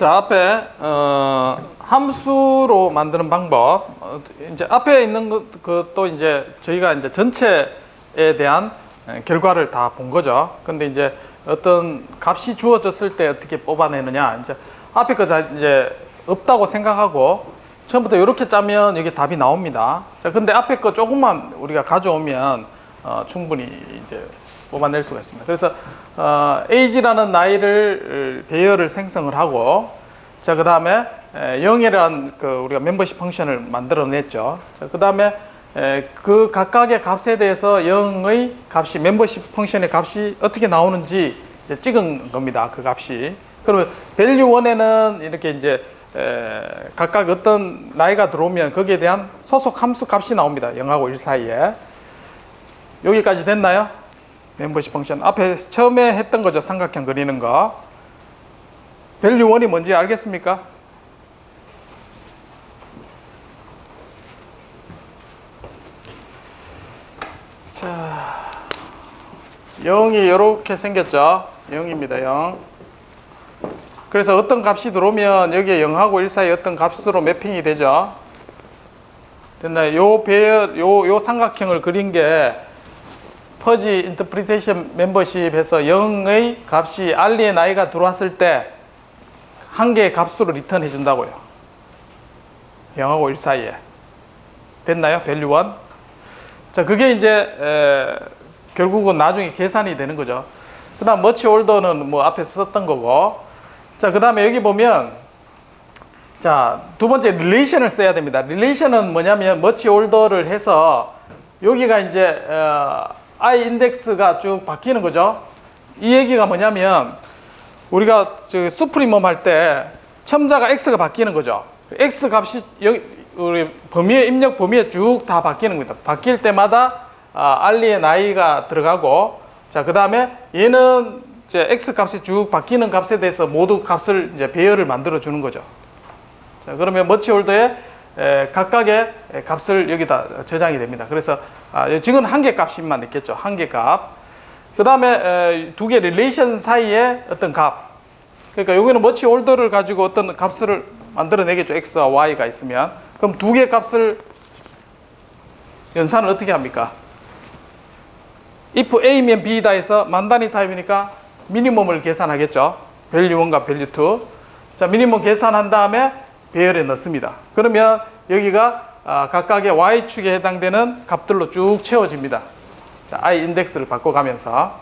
자, 앞에 함수로 만드는 방법. 이제 앞에 있는 것도 이제 저희가 이제 전체에 대한 결과를 다 본 거죠. 근데 이제 어떤 값이 주어졌을 때 어떻게 뽑아내느냐. 이제 앞에 거 다 이제 없다고 생각하고 처음부터 이렇게 짜면 여기 답이 나옵니다. 자, 근데 앞에 거 조금만 우리가 가져오면 충분히 이제 뽑아낼 수가 있습니다. 그래서 age라는 나이를 배열을 생성을 하고, 자, 그 다음에 0이라는 우리가 멤버십 펑션을 만들어냈죠. 자, 그 다음에 그 각각의 값에 대해서 0의 값이, 멤버십 펑션의 값이 어떻게 나오는지 이제 찍은 겁니다. 그 값이. 그러면 value 1에는 이렇게 이제 각각 어떤 나이가 들어오면 거기에 대한 소속 함수 값이 나옵니다. 0하고 1 사이에. 여기까지 됐나요? 멤버십 펑션. 앞에 처음에 했던 거죠. 삼각형 그리는 거. value 1이 뭔지 알겠습니까? 자, 0이 이렇게 생겼죠. 0입니다. 0. 그래서 어떤 값이 들어오면 여기에 0하고 1 사이 어떤 값으로 매핑이 되죠. 됐나요? 요 배열, 요 삼각형을 그린 게 퍼지 인터프리테이션 멤버십에서 0의 값이 알리의 나이가 들어왔을 때 한 개의 값으로 리턴해 준다고요. 0하고 1 사이에. 됐나요? value 1. 자, 그게 이제 결국은 나중에 계산이 되는 거죠. 그 다음 much older는 뭐 앞에 썼던 거고. 자, 그 다음에 여기 보면, 자, 두 번째 relation을 써야 됩니다. relation은 뭐냐면 much older를 해서 여기가 이제 i 인덱스가 쭉 바뀌는 거죠. 이 얘기가 뭐냐면 우리가 수프리멈 할 때 첨자가 x가 바뀌는 거죠. x 값이 여기 우리 범위에, 입력 범위에 쭉 다 바뀌는 겁니다. 바뀔 때마다 알리의 나이가 들어가고, 자, 그 다음에 얘는 이제 x 값이 쭉 바뀌는 값에 대해서 모두 값을 이제 배열을 만들어 주는 거죠. 자, 그러면 머치 홀더에 각각의 값을 여기다 저장이 됩니다. 그래서 지금 한 개 값만 있겠죠. 한 개 값. 그 다음에 두 개 릴레이션 사이에 어떤 값. 그러니까 여기는 머치 홀더를 가지고 어떤 값을 만들어내겠죠. x와 y가 있으면. 그럼 두 개 값을 연산을 어떻게 합니까? if a면 b다 해서 만단위 타입이니까 미니멈을 계산하겠죠. value 1과 value 2. 자, 미니멈 계산한 다음에 배열에 넣습니다. 그러면 여기가 각각의 y축에 해당되는 값들로 쭉 채워집니다. 자, i 인덱스를 바꿔가면서.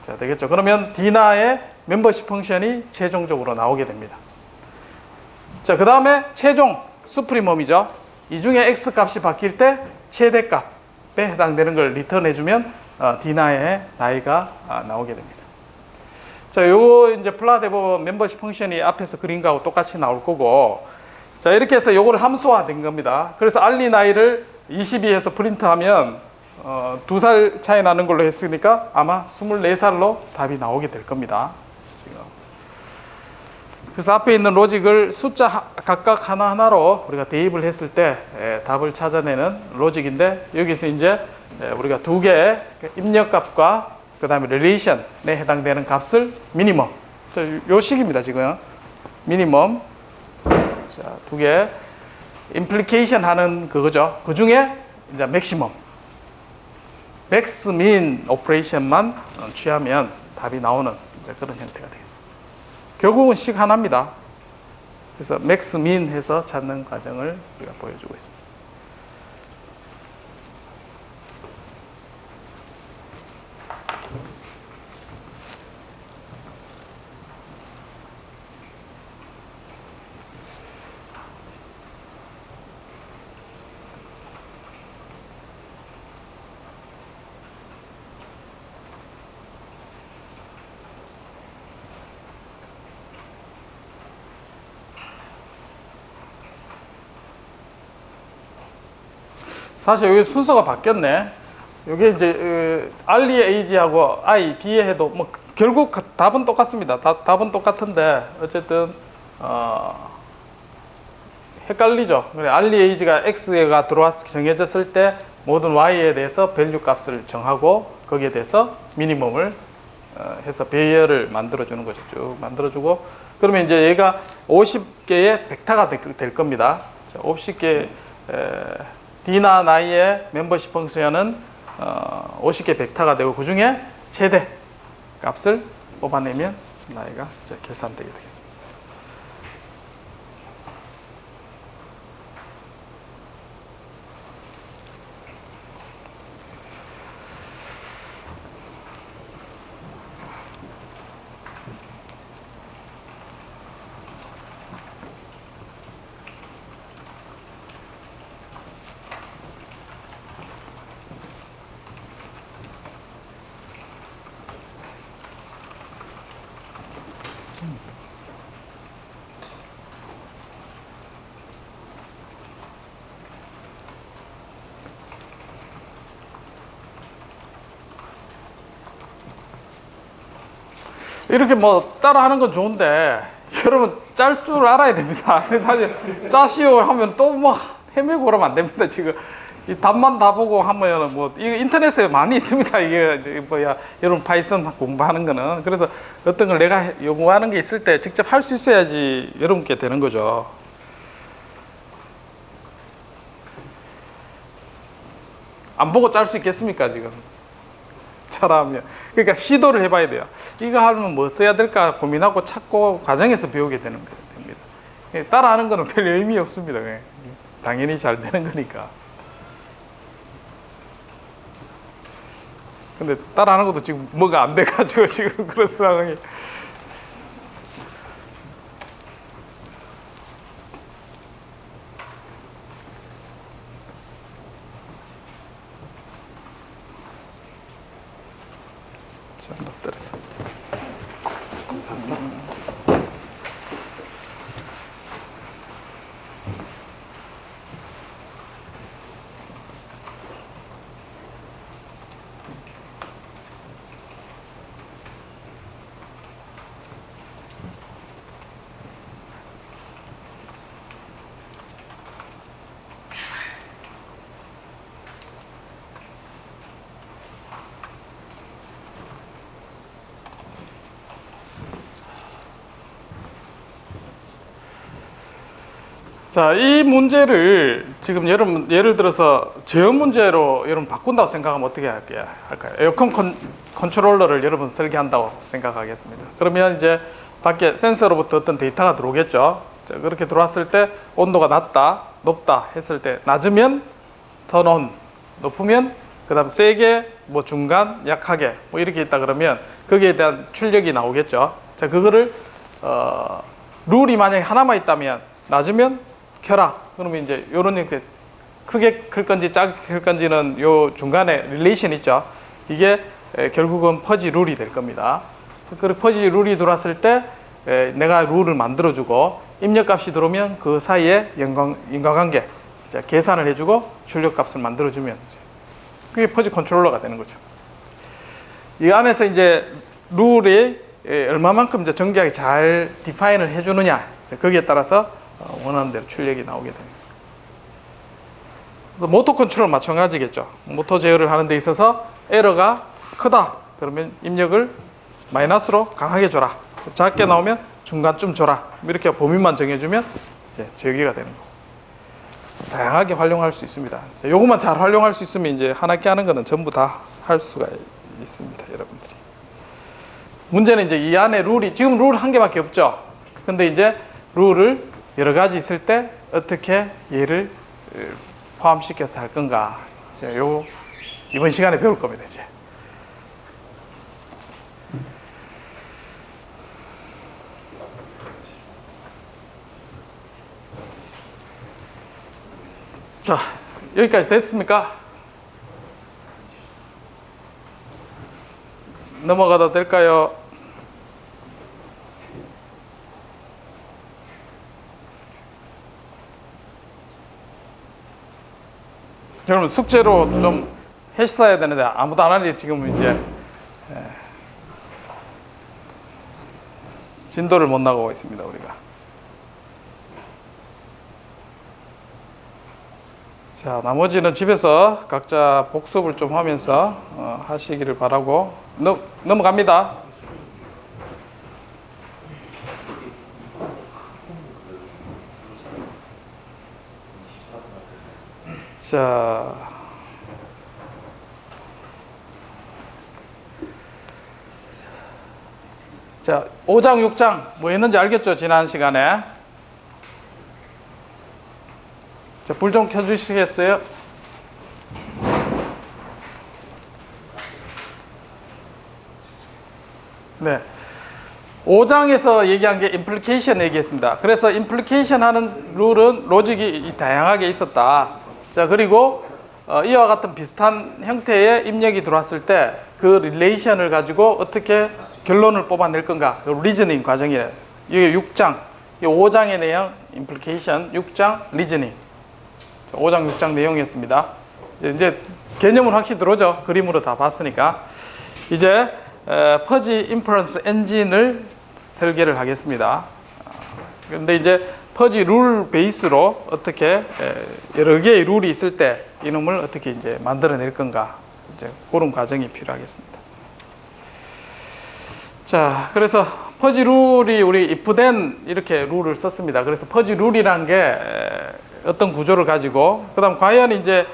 자, 되겠죠. 그러면 d나의 멤버십 펑션이 최종적으로 나오게 됩니다. 자, 그 다음에 최종 수프리멈이죠. 이 중에 x 값이 바뀔 때 최대값에 해당되는 걸 리턴해주면 d나의 나이가 나오게 됩니다. 자, 요거 이제 플롯 해보면 멤버십 펑션이 앞에서 그린 거하고 똑같이 나올 거고, 자, 이렇게 해서 요거를 함수화 된 겁니다. 그래서 알리 나이를 22해서 프린트하면 2살 차이 나는 걸로 했으니까 아마 24살로 답이 나오게 될 겁니다. 지금. 그래서 앞에 있는 로직을 숫자 각각 하나하나로 우리가 대입을 했을 때 답을 찾아내는 로직인데, 여기서 이제 우리가 두 개의 입력값과 그 다음에 릴레이션에 해당되는 값을 미니멈. 요 식입니다, 지금. 미니멈. 자, 두 개. 임플리케이션 하는 그거죠. 그 중에 이제 맥시멈. 맥스, 민 오퍼레이션만 취하면 답이 나오는 그런 형태가 되겠습니다. 결국은 식 하나입니다. 그래서 맥스, 민 해서 찾는 과정을 우리가 보여주고 있습니다. 사실 여기 순서가 바뀌었네. 여기 이제 알리의 에이지하고 i, d에 해도 뭐 결국 답은 똑같습니다. 답은 똑같은데 어쨌든 헷갈리죠. 알리의 에이지가 x가 들어와서 정해졌을 때 모든 y에 대해서 밸류 값을 정하고 거기에 대해서 미니멈을 해서 배열을 만들어 주는 거죠. 쭉 만들어 주고 그러면 이제 얘가 50개의 벡터가 될 겁니다. 50개 D나 나이의 멤버십 펑션은 50개 벡터가 되고 그 중에 최대 값을 뽑아내면 나이가 계산되게 되겠습니다. 이렇게 뭐 따라하는 건 좋은데 여러분 짤 줄 알아야 됩니다. 사실 짜시오 하면 또 뭐 헤매고 그러면 안 됩니다. 지금 이 답만 다 보고 하면은 뭐 이거 인터넷에 많이 있습니다. 이게 뭐야 여러분 파이썬 공부하는 거는 그래서 어떤 걸 내가 요구하는 게 있을 때 직접 할 수 있어야지 여러분께 되는 거죠. 안 보고 짤 수 있겠습니까 지금? 잘하면 그러니까 시도를 해봐야 돼요. 이거 하면 뭐 써야 될까 고민하고 찾고 과정에서 배우게 되는 겁니다. 따라하는 거는 별 의미 없습니다. 당연히 잘 되는 거니까. 근데 따라하는 것도 지금 뭐가 안 돼가지고 지금 그런 상황이. 자, 이 문제를 지금 여러분 예를 들어서 제어 문제로 여러분 바꾼다고 생각하면 어떻게 할까요? 에어컨 컨트롤러를 여러분 설계한다고 생각하겠습니다. 그러면 이제 밖에 센서로부터 어떤 데이터가 들어오겠죠. 자, 그렇게 들어왔을 때 온도가 낮다, 높다 했을 때 낮으면 턴온, 높으면 그다음 세게, 뭐 중간, 약하게 뭐 이렇게 있다 그러면 거기에 대한 출력이 나오겠죠. 자, 그거를 룰이 만약에 하나만 있다면 낮으면 켜라. 그러면 이제 요런 이렇게 크게 클 건지 작게 클 건지는 요 중간에 릴레이션 있죠. 이게 결국은 퍼지 룰이 될 겁니다. 그 퍼지 룰이 들어왔을 때 내가 룰을 만들어주고 입력값이 들어오면 그 사이에 인과관계 계산을 해주고 출력값을 만들어주면 그게 퍼지 컨트롤러가 되는 거죠. 이 안에서 이제 룰이 얼마만큼 이제 정교하게 잘 디파인을 해주느냐 거기에 따라서 원하는 대로 출력이 나오게 됩니다. 모터 컨트롤 마찬가지겠죠. 모터 제어를 하는 데 있어서 에러가 크다 그러면 입력을 마이너스로 강하게 줘라, 작게 나오면 중간쯤 줘라, 이렇게 범위만 정해주면 이제 제어기가 되는 거고 다양하게 활용할 수 있습니다. 요것만 잘 활용할 수 있으면 이제 한 학기 하는 거는 전부 다 할 수가 있습니다. 여러분들이 문제는 이제 이 안에 룰이 지금 룰 한 개밖에 없죠. 근데 이제 룰을 여러 가지 있을 때 어떻게 얘를 포함시켜서 할 건가, 요 이번 시간에 배울 겁니다. 이제 자, 여기까지 됐습니까? 넘어가도 될까요? 여러분 숙제로 좀 했어야 되는데 아무도 안 하니 지금 이제 진도를 못 나가고 있습니다. 우리가. 자, 나머지는 집에서 각자 복습을 좀 하면서 하시기를 바라고 넘어갑니다. 자, 5장, 6장 뭐 했는지 알겠죠? 지난 시간에. 자, 불 좀 켜주시겠어요? 네. 5장에서 얘기한 게 임플리케이션 얘기했습니다. 그래서 임플리케이션 하는 룰은 로직이 다양하게 있었다. 자, 그리고 이와 같은 비슷한 형태의 입력이 들어왔을 때 그 릴레이션을 가지고 어떻게 결론을 뽑아낼 건가? 리즈닝 과정이에요. 이게 6장, 5장의 내용, 임플리케이션, 6장, 리즈닝. 5장, 6장 내용이었습니다. 이제 개념은 확실히 들어오죠. 그림으로 다 봤으니까. 이제 퍼지 인퍼런스 엔진을 설계를 하겠습니다. 그런데 이제 퍼지 룰 베이스로 어떻게 여러 개의 룰이 있을 때 이놈을 어떻게 이제 만들어낼 건가, 이제 그런 과정이 필요하겠습니다. 자, 그래서 퍼지 룰이 우리 if된 이렇게 룰을 썼습니다. 그래서 퍼지 룰이란 게 어떤 구조를 가지고, 그다음 과연 이제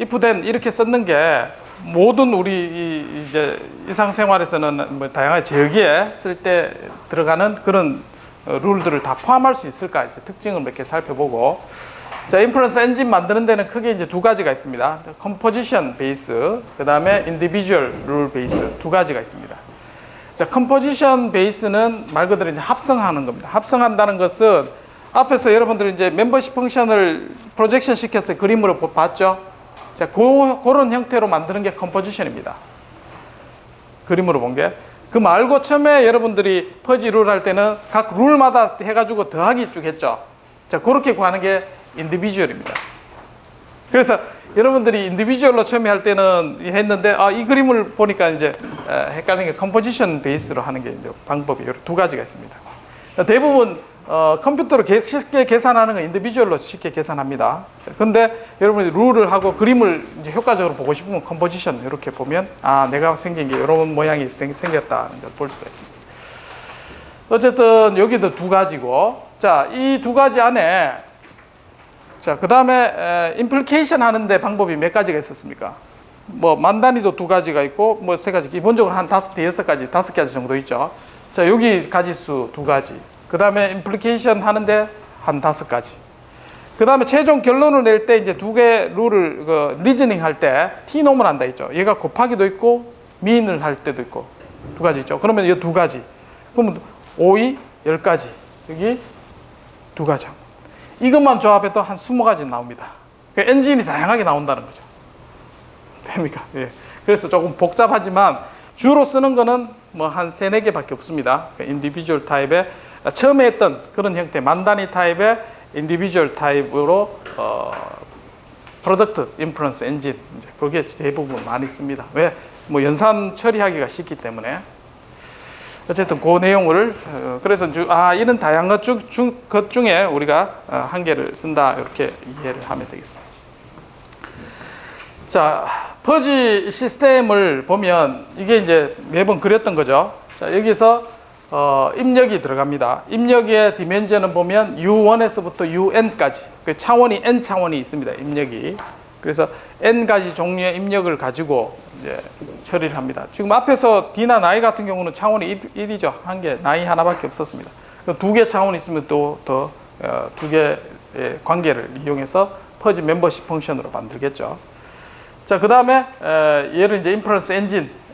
if된 이렇게 썼는 게 모든 우리 이제 일상생활에서는 뭐 다양한 제어기에 쓸 때 들어가는 그런 룰들을 다 포함할 수 있을까, 이제 특징을 몇 개 살펴보고. 자, 인퍼런스 엔진 만드는 데는 크게 이제 두 가지가 있습니다. 컴포지션 베이스, 그 다음에 인디비주얼 룰 베이스, 두 가지가 있습니다. 자, 컴포지션 베이스는 말 그대로 이제 합성하는 겁니다. 합성한다는 것은 앞에서 여러분들이 이제 멤버십 펑션을 프로젝션 시켜서 그림으로 봤죠? 자, 그런 형태로 만드는 게 컴포지션입니다. 그림으로 본 게. 그 말고 처음에 여러분들이 퍼지 룰 할 때는 각 룰마다 해가지고 더하기 쭉 했죠. 자, 그렇게 구하는 게 인디비주얼입니다. 그래서 여러분들이 인디비주얼로 처음에 할 때는 했는데, 이 그림을 보니까 이제 헷갈리는 게 컴포지션 베이스로 하는 게 이제 방법이 두 가지가 있습니다. 대부분 컴퓨터로 쉽게 계산하는 건 인디비주얼로 쉽게 계산합니다. 근데 여러분이 룰을 하고 그림을 이제 효과적으로 보고 싶으면 컴포지션 이렇게 보면, 내가 생긴 게 이런 모양이 생겼다는 걸 볼 수가 있습니다. 어쨌든 여기도 두 가지고, 자, 이 두 가지 안에, 자, 그 다음에 임플리케이션 하는데 방법이 몇 가지가 있었습니까? 뭐 만 단위도 두 가지가 있고, 뭐 세 가지, 기본적으로 한 다섯 가지 정도 있죠. 자, 여기 가지수 두 가지. 그 다음에 임플리케이션 하는데 한 5가지. 그 다음에 최종 결론을 낼 때 이제 두 개 룰을 리즈닝 할 때 T놈을 한다 했죠. 얘가 곱하기도 있고 민을 할 때도 있고 두 가지 있죠. 그러면 이 두 가지. 그러면 5이 10가지. 여기 두 가지. 이것만 조합해도 한 20가지 나옵니다. 그러니까 엔진이 다양하게 나온다는 거죠. 됩니까? 예. 그래서 조금 복잡하지만 주로 쓰는 거는 뭐 한 3, 4개밖에 없습니다. 그러니까 인디비주얼 타입의 처음에 했던 그런 형태 만 단위 타입의 인디비주얼 타입으로 프로덕트 인퍼런스 엔진, 이제 그게 대부분 많이 씁니다. 왜? 뭐 연산 처리하기가 쉽기 때문에. 어쨌든 그 내용을 그래서 이런 다양한 것 중에 우리가 한 개를 쓴다, 이렇게 이해를 하면 되겠습니다. 자, 퍼지 시스템을 보면 이게 이제 매번 그렸던 거죠. 자, 여기서 입력이 들어갑니다. 입력의 디멘전은 보면 U1에서부터 UN까지, 그 차원이 N 차원이 있습니다. 입력이. 그래서 N가지 종류의 입력을 가지고 이제 처리를 합니다. 지금 앞에서 D나 나이 같은 경우는 차원이 1이죠. 한 개, 나이 하나밖에 없었습니다. 두 개 차원이 있으면 또 더 두 개의 관계를 이용해서 퍼지 멤버십 펑션으로 만들겠죠. 자, 그 다음에 얘를 이제 인퍼런스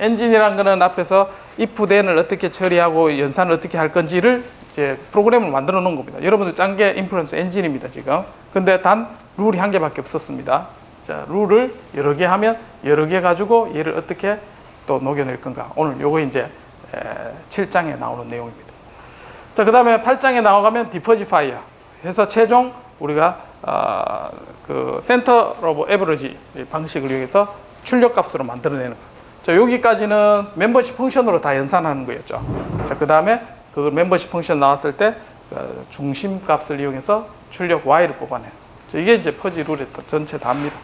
엔진이란 거는 앞에서 if then을 어떻게 처리하고 연산을 어떻게 할 건지를 이제 프로그램을 만들어 놓은 겁니다. 여러분들 짠 게 인퍼런스 엔진입니다, 지금. 근데 단 룰이 한 개밖에 없었습니다. 자, 룰을 여러 개 하면 여러 개 가지고 얘를 어떻게 또 녹여낼 건가. 오늘 요거 이제 7장에 나오는 내용입니다. 자, 그 다음에 8장에 나아가면 디퍼지파이어 해서 최종 우리가 그 센터 오브 에버리지 방식을 이용해서 출력값으로 만들어내는 거. 자, 여기까지는 멤버십 펑션으로 다 연산하는 거였죠. 자, 그 다음에 그 멤버십 펑션 나왔을 때 중심값을 이용해서 출력 Y를 뽑아내는. 자, 이게 이제 퍼지 룰의 전체 다입니다.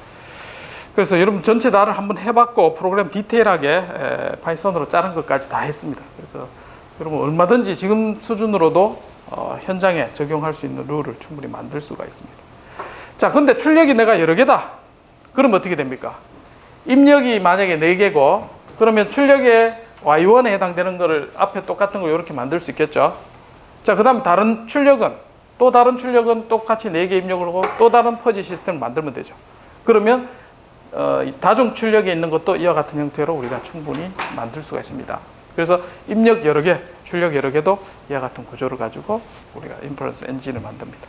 그래서 여러분 전체 다를 한번 해봤고 프로그램 디테일하게 파이썬으로 자른 것까지 다 했습니다. 그래서 여러분 얼마든지 지금 수준으로도 현장에 적용할 수 있는 룰을 충분히 만들 수가 있습니다. 자, 근데 출력이 내가 여러 개다. 그럼 어떻게 됩니까? 입력이 만약에 4개고 그러면 출력에 Y1에 해당되는 거를 앞에 똑같은 거 이렇게 만들 수 있겠죠. 자, 그 다음에 다른 출력은 똑같이 4개 입력을 하고 또 다른 퍼지 시스템을 만들면 되죠. 그러면 다중 출력에 있는 것도 이와 같은 형태로 우리가 충분히 만들 수가 있습니다. 그래서 입력 여러 개, 출력 여러 개도 이와 같은 구조를 가지고 우리가 인퍼런스 엔진을 만듭니다.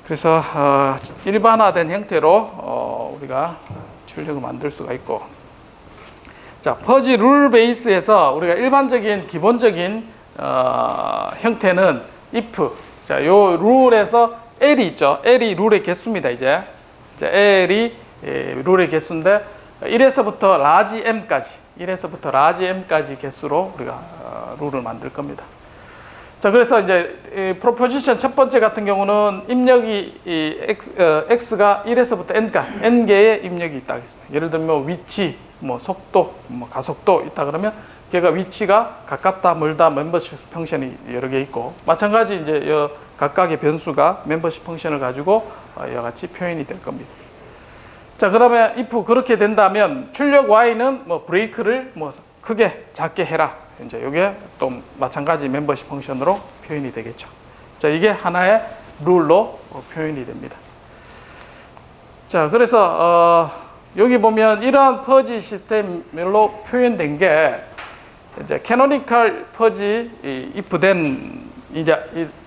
그래서 일반화된 형태로 우리가 출력을 만들 수가 있고, 자, 퍼지 룰 베이스에서 우리가 일반적인 기본적인 형태는 if, 자, 요 룰에서 L이 있죠. L이 룰의 개수입니다. 이제 L이 룰의 개수인데 1에서부터 라지 M까지 개수로 우리가 룰을 만들 겁니다. 자, 그래서 이제 프로포지션 첫 번째 같은 경우는 입력이 x가 1에서부터 n개의 입력이 있다 하겠습니다. 예를 들면 위치, 뭐 속도, 뭐 가속도 있다 그러면 걔가 위치가 가깝다, 멀다, 멤버십 펑션이 여러 개 있고, 마찬가지 이제 각각의 변수가 멤버십 펑션을 가지고 이와 같이 표현이 될 겁니다. 자, 그러면 if 그렇게 된다면 출력 y는 뭐 브레이크를 뭐 크게 작게 해라. 이제 이게 또 마찬가지 멤버십 펑션으로 표현이 되겠죠. 자, 이게 하나의 룰로 표현이 됩니다. 자, 그래서 여기 보면 이러한 퍼지 시스템으로 표현된 게 이제 캐노니컬 퍼지 if then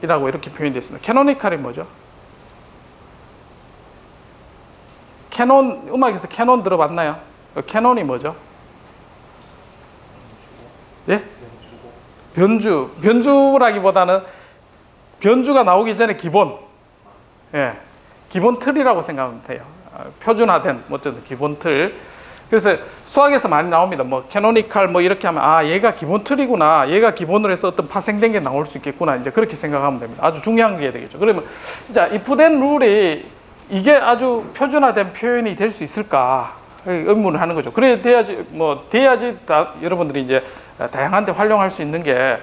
이라고 이렇게 표현되어 있습니다. 캐노니컬이 뭐죠? 캐논, 음악에서 캐논 들어봤나요? 캐논이 뭐죠? 예? 변주라기보다는 변주가 나오기 전에 기본, 예, 기본 틀이라고 생각하면 돼요. 표준화된 어쨌든 기본 틀. 그래서 수학에서 많이 나옵니다. 뭐 캐노니컬 뭐 이렇게 하면 아, 얘가 기본 틀이구나. 얘가 기본으로 해서 어떤 파생된 게 나올 수 있겠구나. 이제 그렇게 생각하면 됩니다. 아주 중요한 게 되겠죠. 그러면 자, if then 룰이 이게 아주 표준화된 표현이 될 수 있을까? 의문을 하는 거죠. 그래 돼야지 여러분들이 이제 다양한 데 활용할 수 있는 게,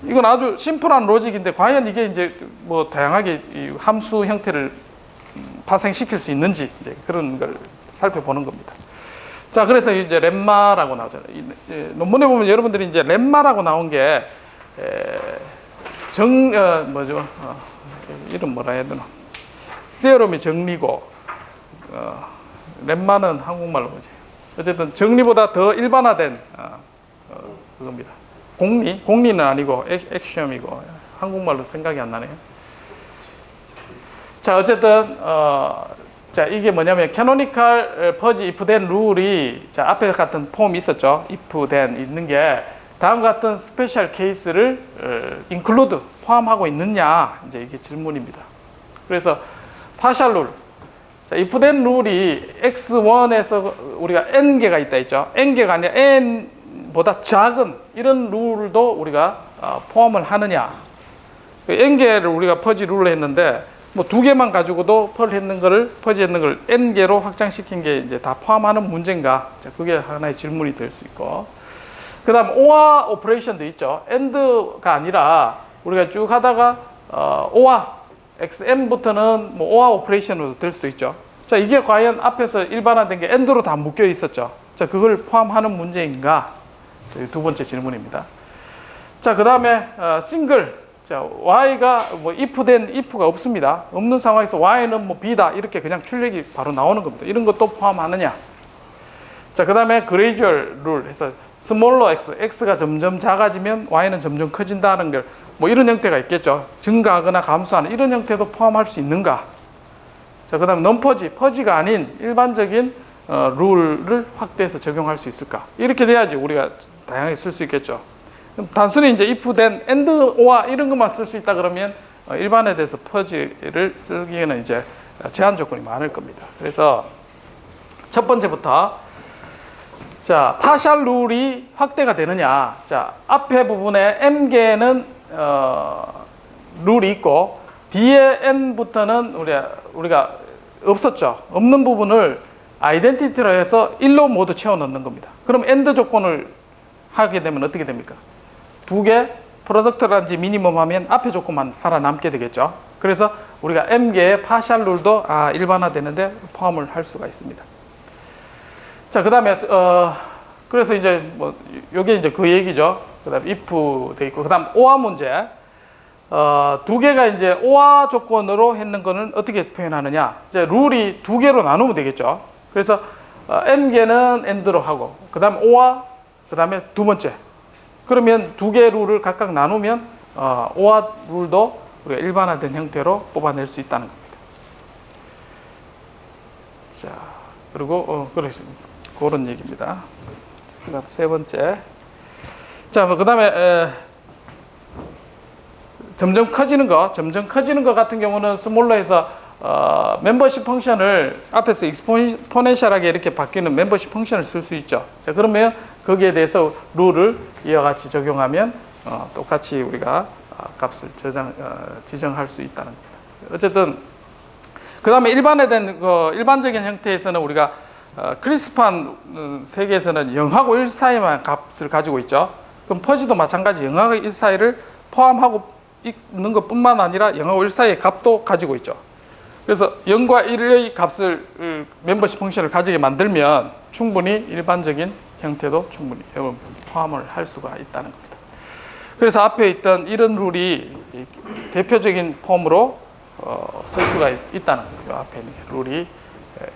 이건 아주 심플한 로직인데 과연 이게 이제 뭐 다양하게 이 함수 형태를 파생시킬 수 있는지 이제 그런 걸 살펴보는 겁니다. 자, 그래서 이제 렘마라고 나오잖아요. 논문에 보면 여러분들이 이제 렘마라고 나온 게 이름 뭐라 해야 되나? 세어럼이 정리고 렘마는 한국말로 뭐지? 어쨌든 정리보다 더 일반화된 그겁니다. 공리는 아니고 액시엄이고 한국말로 생각이 안 나네요. 자, 어쨌든 자, 이게 뭐냐면 캐노니컬 퍼지 if then 룰이 자, 앞에 같은 폼이 있었죠. if then 있는 게 다음 같은 스페셜 케이스를 include 포함하고 있느냐, 이제 이게 질문입니다. 그래서 파셜 룰. 자, if then 룰이 x1에서 우리가 n개가 있다 했죠. n개가 아니라 n보다 작은 이런 룰도 우리가 포함을 하느냐. n개를 우리가 퍼지 룰로 했는데 뭐 2개만 가지고도 퍼지했는 걸 n개로 확장시킨 게 이제 다 포함하는 문제인가? 자, 그게 하나의 질문이 될 수 있고. 그다음 OR 오퍼레이션도 있죠. AND가 아니라 우리가 쭉 하다가 OR XM부터는 뭐 OR 오퍼레이션으로 될 수도 있죠. 자, 이게 과연 앞에서 일반화된 게 AND로 다 묶여 있었죠. 자, 그걸 포함하는 문제인가? 두 번째 질문입니다. 자, 그다음에 싱글. 자, y가 뭐 if then if가 없습니다. 없는 상황에서 y는 뭐 b다 이렇게 그냥 출력이 바로 나오는 겁니다. 이런 것도 포함하느냐? 자, 그다음에 gradual rule 해서 smaller x가 점점 작아지면 y는 점점 커진다는 걸 뭐 이런 형태가 있겠죠. 증가하거나 감소하는 이런 형태도 포함할 수 있는가? 자, 그다음에 퍼지가 아닌 일반적인 룰을 확대해서 적용할 수 있을까? 이렇게 돼야지 우리가 다양하게 쓸 수 있겠죠. 단순히 이제 if then and or 이런 것만 쓸 수 있다 그러면 일반에 대해서 퍼지를 쓰기에는 이제 제한 조건이 많을 겁니다. 그래서 첫 번째부터 자, 파셜 룰이 확대가 되느냐? 자, 앞에 부분에 m개는 룰이 있고 뒤에 n부터는 우리가 없었죠. 없는 부분을 아이덴티티로 해서 1로 모두 채워 넣는 겁니다. 그럼 AND 조건을 하게 되면 어떻게 됩니까? 2개 프로덕트라든지 미니멈 하면 앞에 조건만 살아남게 되겠죠. 그래서 우리가 m개의 파셜 룰도 일반화되는데 포함을 할 수가 있습니다. 자, 그 다음에 그래서 이제 뭐 요게 이제 그 얘기죠. 그 다음에 if 돼 있고, 그 다음 OR 문제. 두 개가 이제 OR 조건으로 했는 거는 어떻게 표현하느냐. 이제 룰이 두 개로 나누면 되겠죠. 그래서 n개는 end로 하고, 그 다음 OR, 그 다음에 두 번째. 그러면 두 개 룰을 각각 나누면 OR 룰도 우리가 일반화된 형태로 뽑아낼 수 있다는 겁니다. 자, 그리고 그런 얘기입니다. 그 다음 세 번째. 자, 그 다음에 점점 커지는 거 같은 경우는 스몰러에서 멤버십 펑션을 앞에서 익스포넨셜하게 이렇게 바뀌는 멤버십 펑션을 쓸 수 있죠. 자, 그러면 거기에 대해서 룰을 이와 같이 적용하면 똑같이 우리가 값을 지정할 수 있다는 겁니다. 어쨌든 그 다음에 일반화된 일반적인 형태에서는 우리가 크리스프한 세계에서는 0하고 1 사이만 값을 가지고 있죠. 그럼 퍼지도 마찬가지 0하고 1 사이를 포함하고 있는 것뿐만 아니라 0하고 1 사이의 값도 가지고 있죠. 그래서 0과 1의 값을 멤버십 펑션을 가지게 만들면 충분히 일반적인 형태도 충분히 포함을 할 수가 있다는 겁니다. 그래서 앞에 있던 이런 룰이 대표적인 폼으로 쓸 수가 있다는 거예요. 앞에 있는 룰이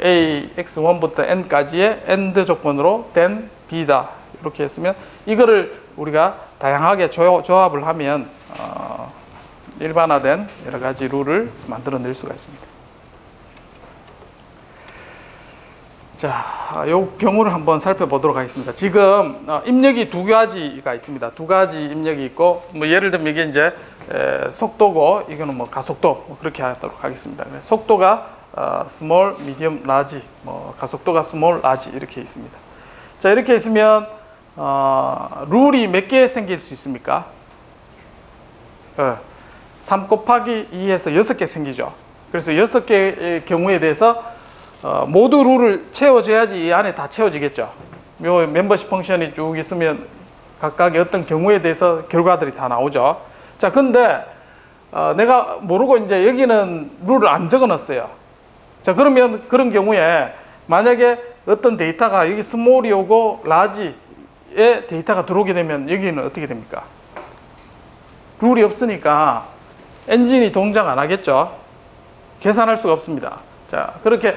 a, x1부터 n까지의 AND 조건으로 then b다. 이렇게 했으면 이거를 우리가 다양하게 조합을 하면 일반화된 여러 가지 룰을 만들어낼 수가 있습니다. 자, 이 경우를 한번 살펴보도록 하겠습니다. 지금 입력이 두 가지가 있습니다. 두 가지 입력이 있고, 뭐 예를 들면 이게 이제 속도고, 이거는 뭐 가속도, 뭐 그렇게 하도록 하겠습니다. 속도가 스몰, 미디엄, 라지, 뭐 가속도가 스몰, 라지 이렇게 있습니다. 자, 이렇게 있으면 룰이 몇 개 생길 수 있습니까? 3 곱하기 2에서 6개 생기죠. 그래서 6개의 경우에 대해서 모두 룰을 채워줘야지 이 안에 다 채워지겠죠. 요 멤버십 펑션이 쭉 있으면 각각의 어떤 경우에 대해서 결과들이 다 나오죠. 자, 근데 내가 모르고 이제 여기는 룰을 안 적어 놨어요. 자, 그러면 그런 경우에 만약에 어떤 데이터가 여기 스몰이 오고 라지의 데이터가 들어오게 되면 여기는 어떻게 됩니까? 룰이 없으니까 엔진이 동작 안 하겠죠. 계산할 수가 없습니다. 자, 그렇게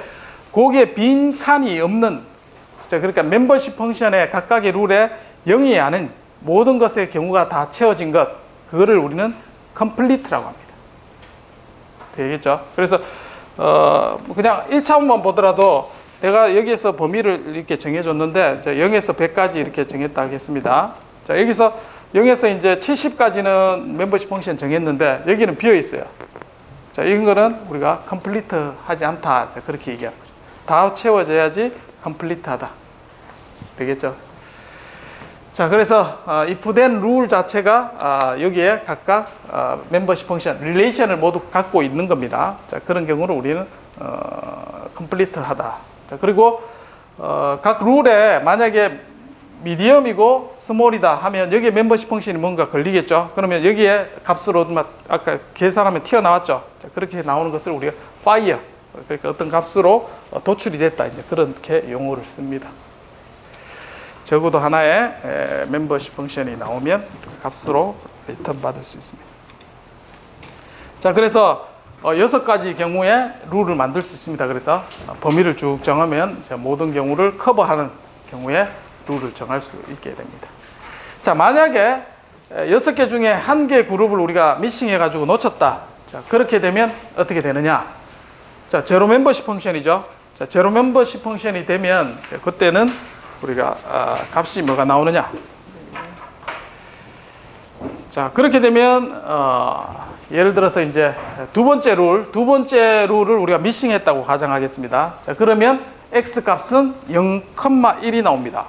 거기에 빈 칸이 없는, 자, 그러니까 멤버십 펑션의 각각의 룰에 0이 아닌 모든 것의 경우가 다 채워진 것, 그거를 우리는 complete라고 합니다. 되겠죠? 그래서 그냥 1차원만 보더라도 내가 여기에서 범위를 이렇게 정해줬는데 0에서 100까지 이렇게 정했다 하겠습니다. 자, 여기서 0에서 이제 70까지는 멤버십 펑션 정했는데 여기는 비어 있어요. 자, 이런 거는 우리가 complete 하지 않다. 자, 그렇게 얘기하는 거죠. 다 채워져야지 complete 하다. 되겠죠? 자, 그래서 if된 룰 자체가 여기에 각각 멤버십 펑션, 릴레이션을 모두 갖고 있는 겁니다. 자, 그런 경우를 우리는 complete 하다. 자, 그리고 각 룰에 만약에 미디엄이고 스몰이다 하면 여기에 멤버십 펑션이 뭔가 걸리겠죠. 그러면 여기에 값으로 아까 계산하면 튀어나왔죠. 자, 그렇게 나오는 것을 우리가 fire, 그러니까 어떤 값으로 도출이 됐다, 이제 그렇게 용어를 씁니다. 적어도 하나의 멤버십 펑션이 나오면 값으로 리턴 받을 수 있습니다. 자, 그래서 6가지 경우에 룰을 만들 수 있습니다. 그래서 범위를 쭉 정하면 모든 경우를 커버하는 경우에 룰을 정할 수 있게 됩니다. 자, 만약에 6개 중에 1개 그룹을 우리가 미싱 해가지고 놓쳤다. 자, 그렇게 되면 어떻게 되느냐? 자, 제로 멤버십 펑션이죠. 자, 제로 멤버십 펑션이 되면 그때는 우리가 값이 뭐가 나오느냐? 자, 그렇게 되면 예를 들어서 이제 두 번째 룰을 우리가 미싱했다고 가정하겠습니다. 자, 그러면 x 값은 0,1이 나옵니다.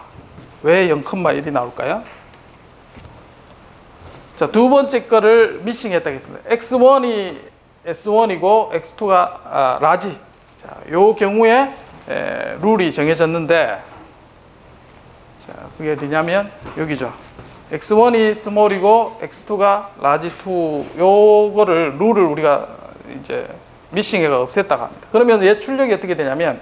왜 0,1이 나올까요? 자, 두 번째 거를 미싱했다 하겠습니다. x1이 S1이고 x2가 라지. 자, 요 경우에 룰이 정해졌는데, 자, 그게 어디냐면 여기죠. x1이 스몰이고 x2가 라지 2, 요거를 룰을 우리가 이제 미싱에가 없앴다고 합니다. 그러면 얘 출력이 어떻게 되냐면,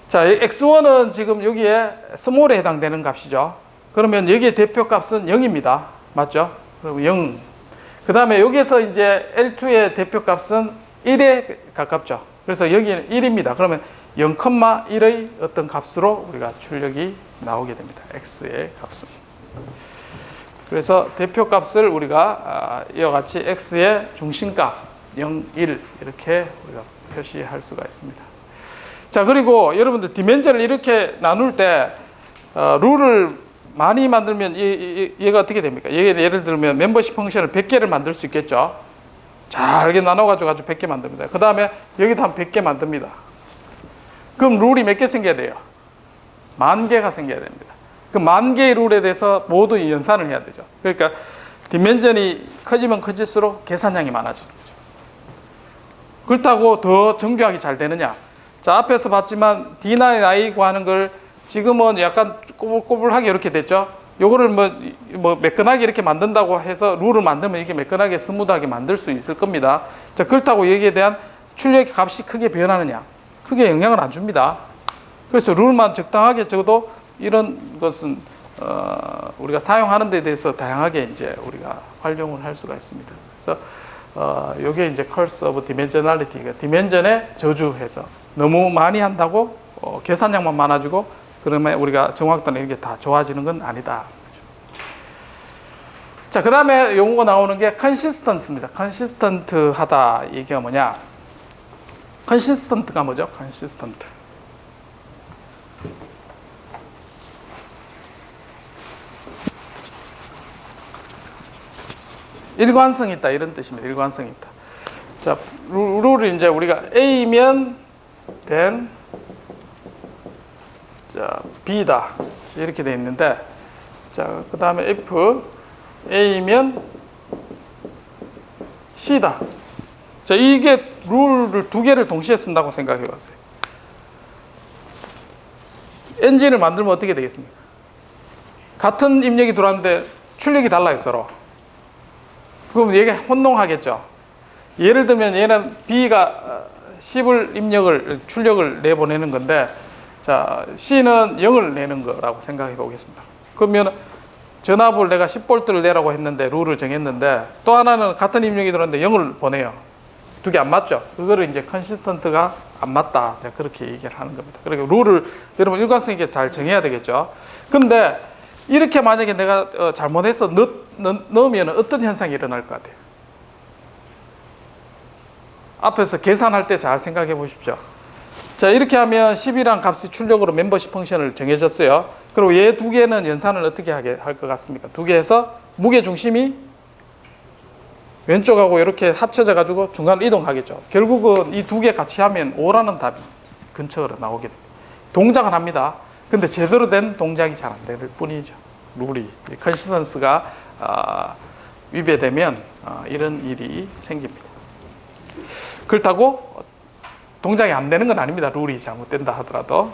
자, x1은 지금 여기에 스몰에 해당되는 값이죠. 그러면 여기에 대표값은 0입니다. 맞죠? 그럼 0. 그 다음에 여기에서 이제 L2의 대표값은 1에 가깝죠. 그래서 여기는 1입니다. 그러면 0,1의 어떤 값으로 우리가 출력이 나오게 됩니다. x의 값은. 그래서 대표값을 우리가 이와 같이 x의 중심값 0, 1 이렇게 우리가 표시할 수가 있습니다. 자, 그리고 여러분들 디멘전을 이렇게 나눌 때 룰을 많이 만들면 얘가 어떻게 됩니까? 예를 들면 멤버십 펑션을 100개를 만들 수 있겠죠. 잘게 나눠가지고 아주 100개 만듭니다. 그 다음에 여기도 한 100개 만듭니다. 그럼 룰이 몇 개 생겨야 돼요? 10,000개가 생겨야 됩니다. 그 10,000개의 룰에 대해서 모두 연산을 해야 되죠. 그러니까 디멘전이 커지면 커질수록 계산량이 많아지는 거죠. 그렇다고 더 정교하게 잘 되느냐? 자, 앞에서 봤지만 D9i 구하는 걸 지금은 약간 꼬불꼬불하게 이렇게 됐죠. 요거를 뭐 매끈하게 이렇게 만든다고 해서 룰을 만들면 이게 매끈하게 스무드하게 만들 수 있을 겁니다. 자, 그렇다고 여기에 대한 출력 값이 크게 변하느냐? 크게 영향을 안 줍니다. 그래서 룰만 적당하게 적어도 이런 것은 우리가 사용하는 데 대해서 다양하게 이제 우리가 활용을 할 수가 있습니다. 그래서 요게 이제 curse of dimensionality가 디멘전에 저주해서 너무 많이 한다고 계산량만 많아지고 그러면 우리가 정확도나 이게 다 좋아지는 건 아니다. 자, 그 다음에 용어가 나오는 게 consistency입니다. consistent 하다 얘기가 뭐냐? consistent가 뭐죠? consistent. 일관성이 있다 이런 뜻입니다. 일관성이 있다. 자, 룰을 이제 우리가 A면 then 자, B다 이렇게 돼 있는데, 자, 그 다음에 F A면 C다. 자, 이게 룰을 두 개를 동시에 쓴다고 생각해 봤어요. 엔진을 만들면 어떻게 되겠습니까? 같은 입력이 들어왔는데 출력이 달라요, 서로. 그럼 얘가 혼동하겠죠. 예를 들면 얘는 B가 10을 입력을, 출력을 내보내는 건데, 자, C는 0을 내는 거라고 생각해 보겠습니다. 그러면 전압을 내가 10V를 내라고 했는데, 룰을 정했는데, 또 하나는 같은 입력이 들어왔는데 0을 보내요. 두 개 안 맞죠? 그거를 이제 컨시스턴트가 안 맞다. 그렇게 얘기를 하는 겁니다. 그러니까 룰을 여러분 일관성 있게 잘 정해야 되겠죠. 근데 이렇게 만약에 내가 잘못해서 넣으면 어떤 현상이 일어날 것 같아요? 앞에서 계산할 때 잘 생각해 보십시오. 자, 이렇게 하면 10이라는 값이 출력으로 멤버십 펑션을 정해졌어요. 그리고 얘 두 개는 연산을 어떻게 하게 할 것 같습니까? 두 개에서 무게 중심이 왼쪽하고 이렇게 합쳐져 가지고 중간으로 이동하겠죠. 결국은 이 두 개 같이 하면 5라는 답이 근처로 나오게 됩니다. 동작은 합니다. 근데 제대로 된 동작이 잘 안 될 뿐이죠. 룰이 컨시스턴스가 위배되면 이런 일이 생깁니다. 그렇다고 동작이 안 되는 건 아닙니다. 룰이 잘못된다 하더라도.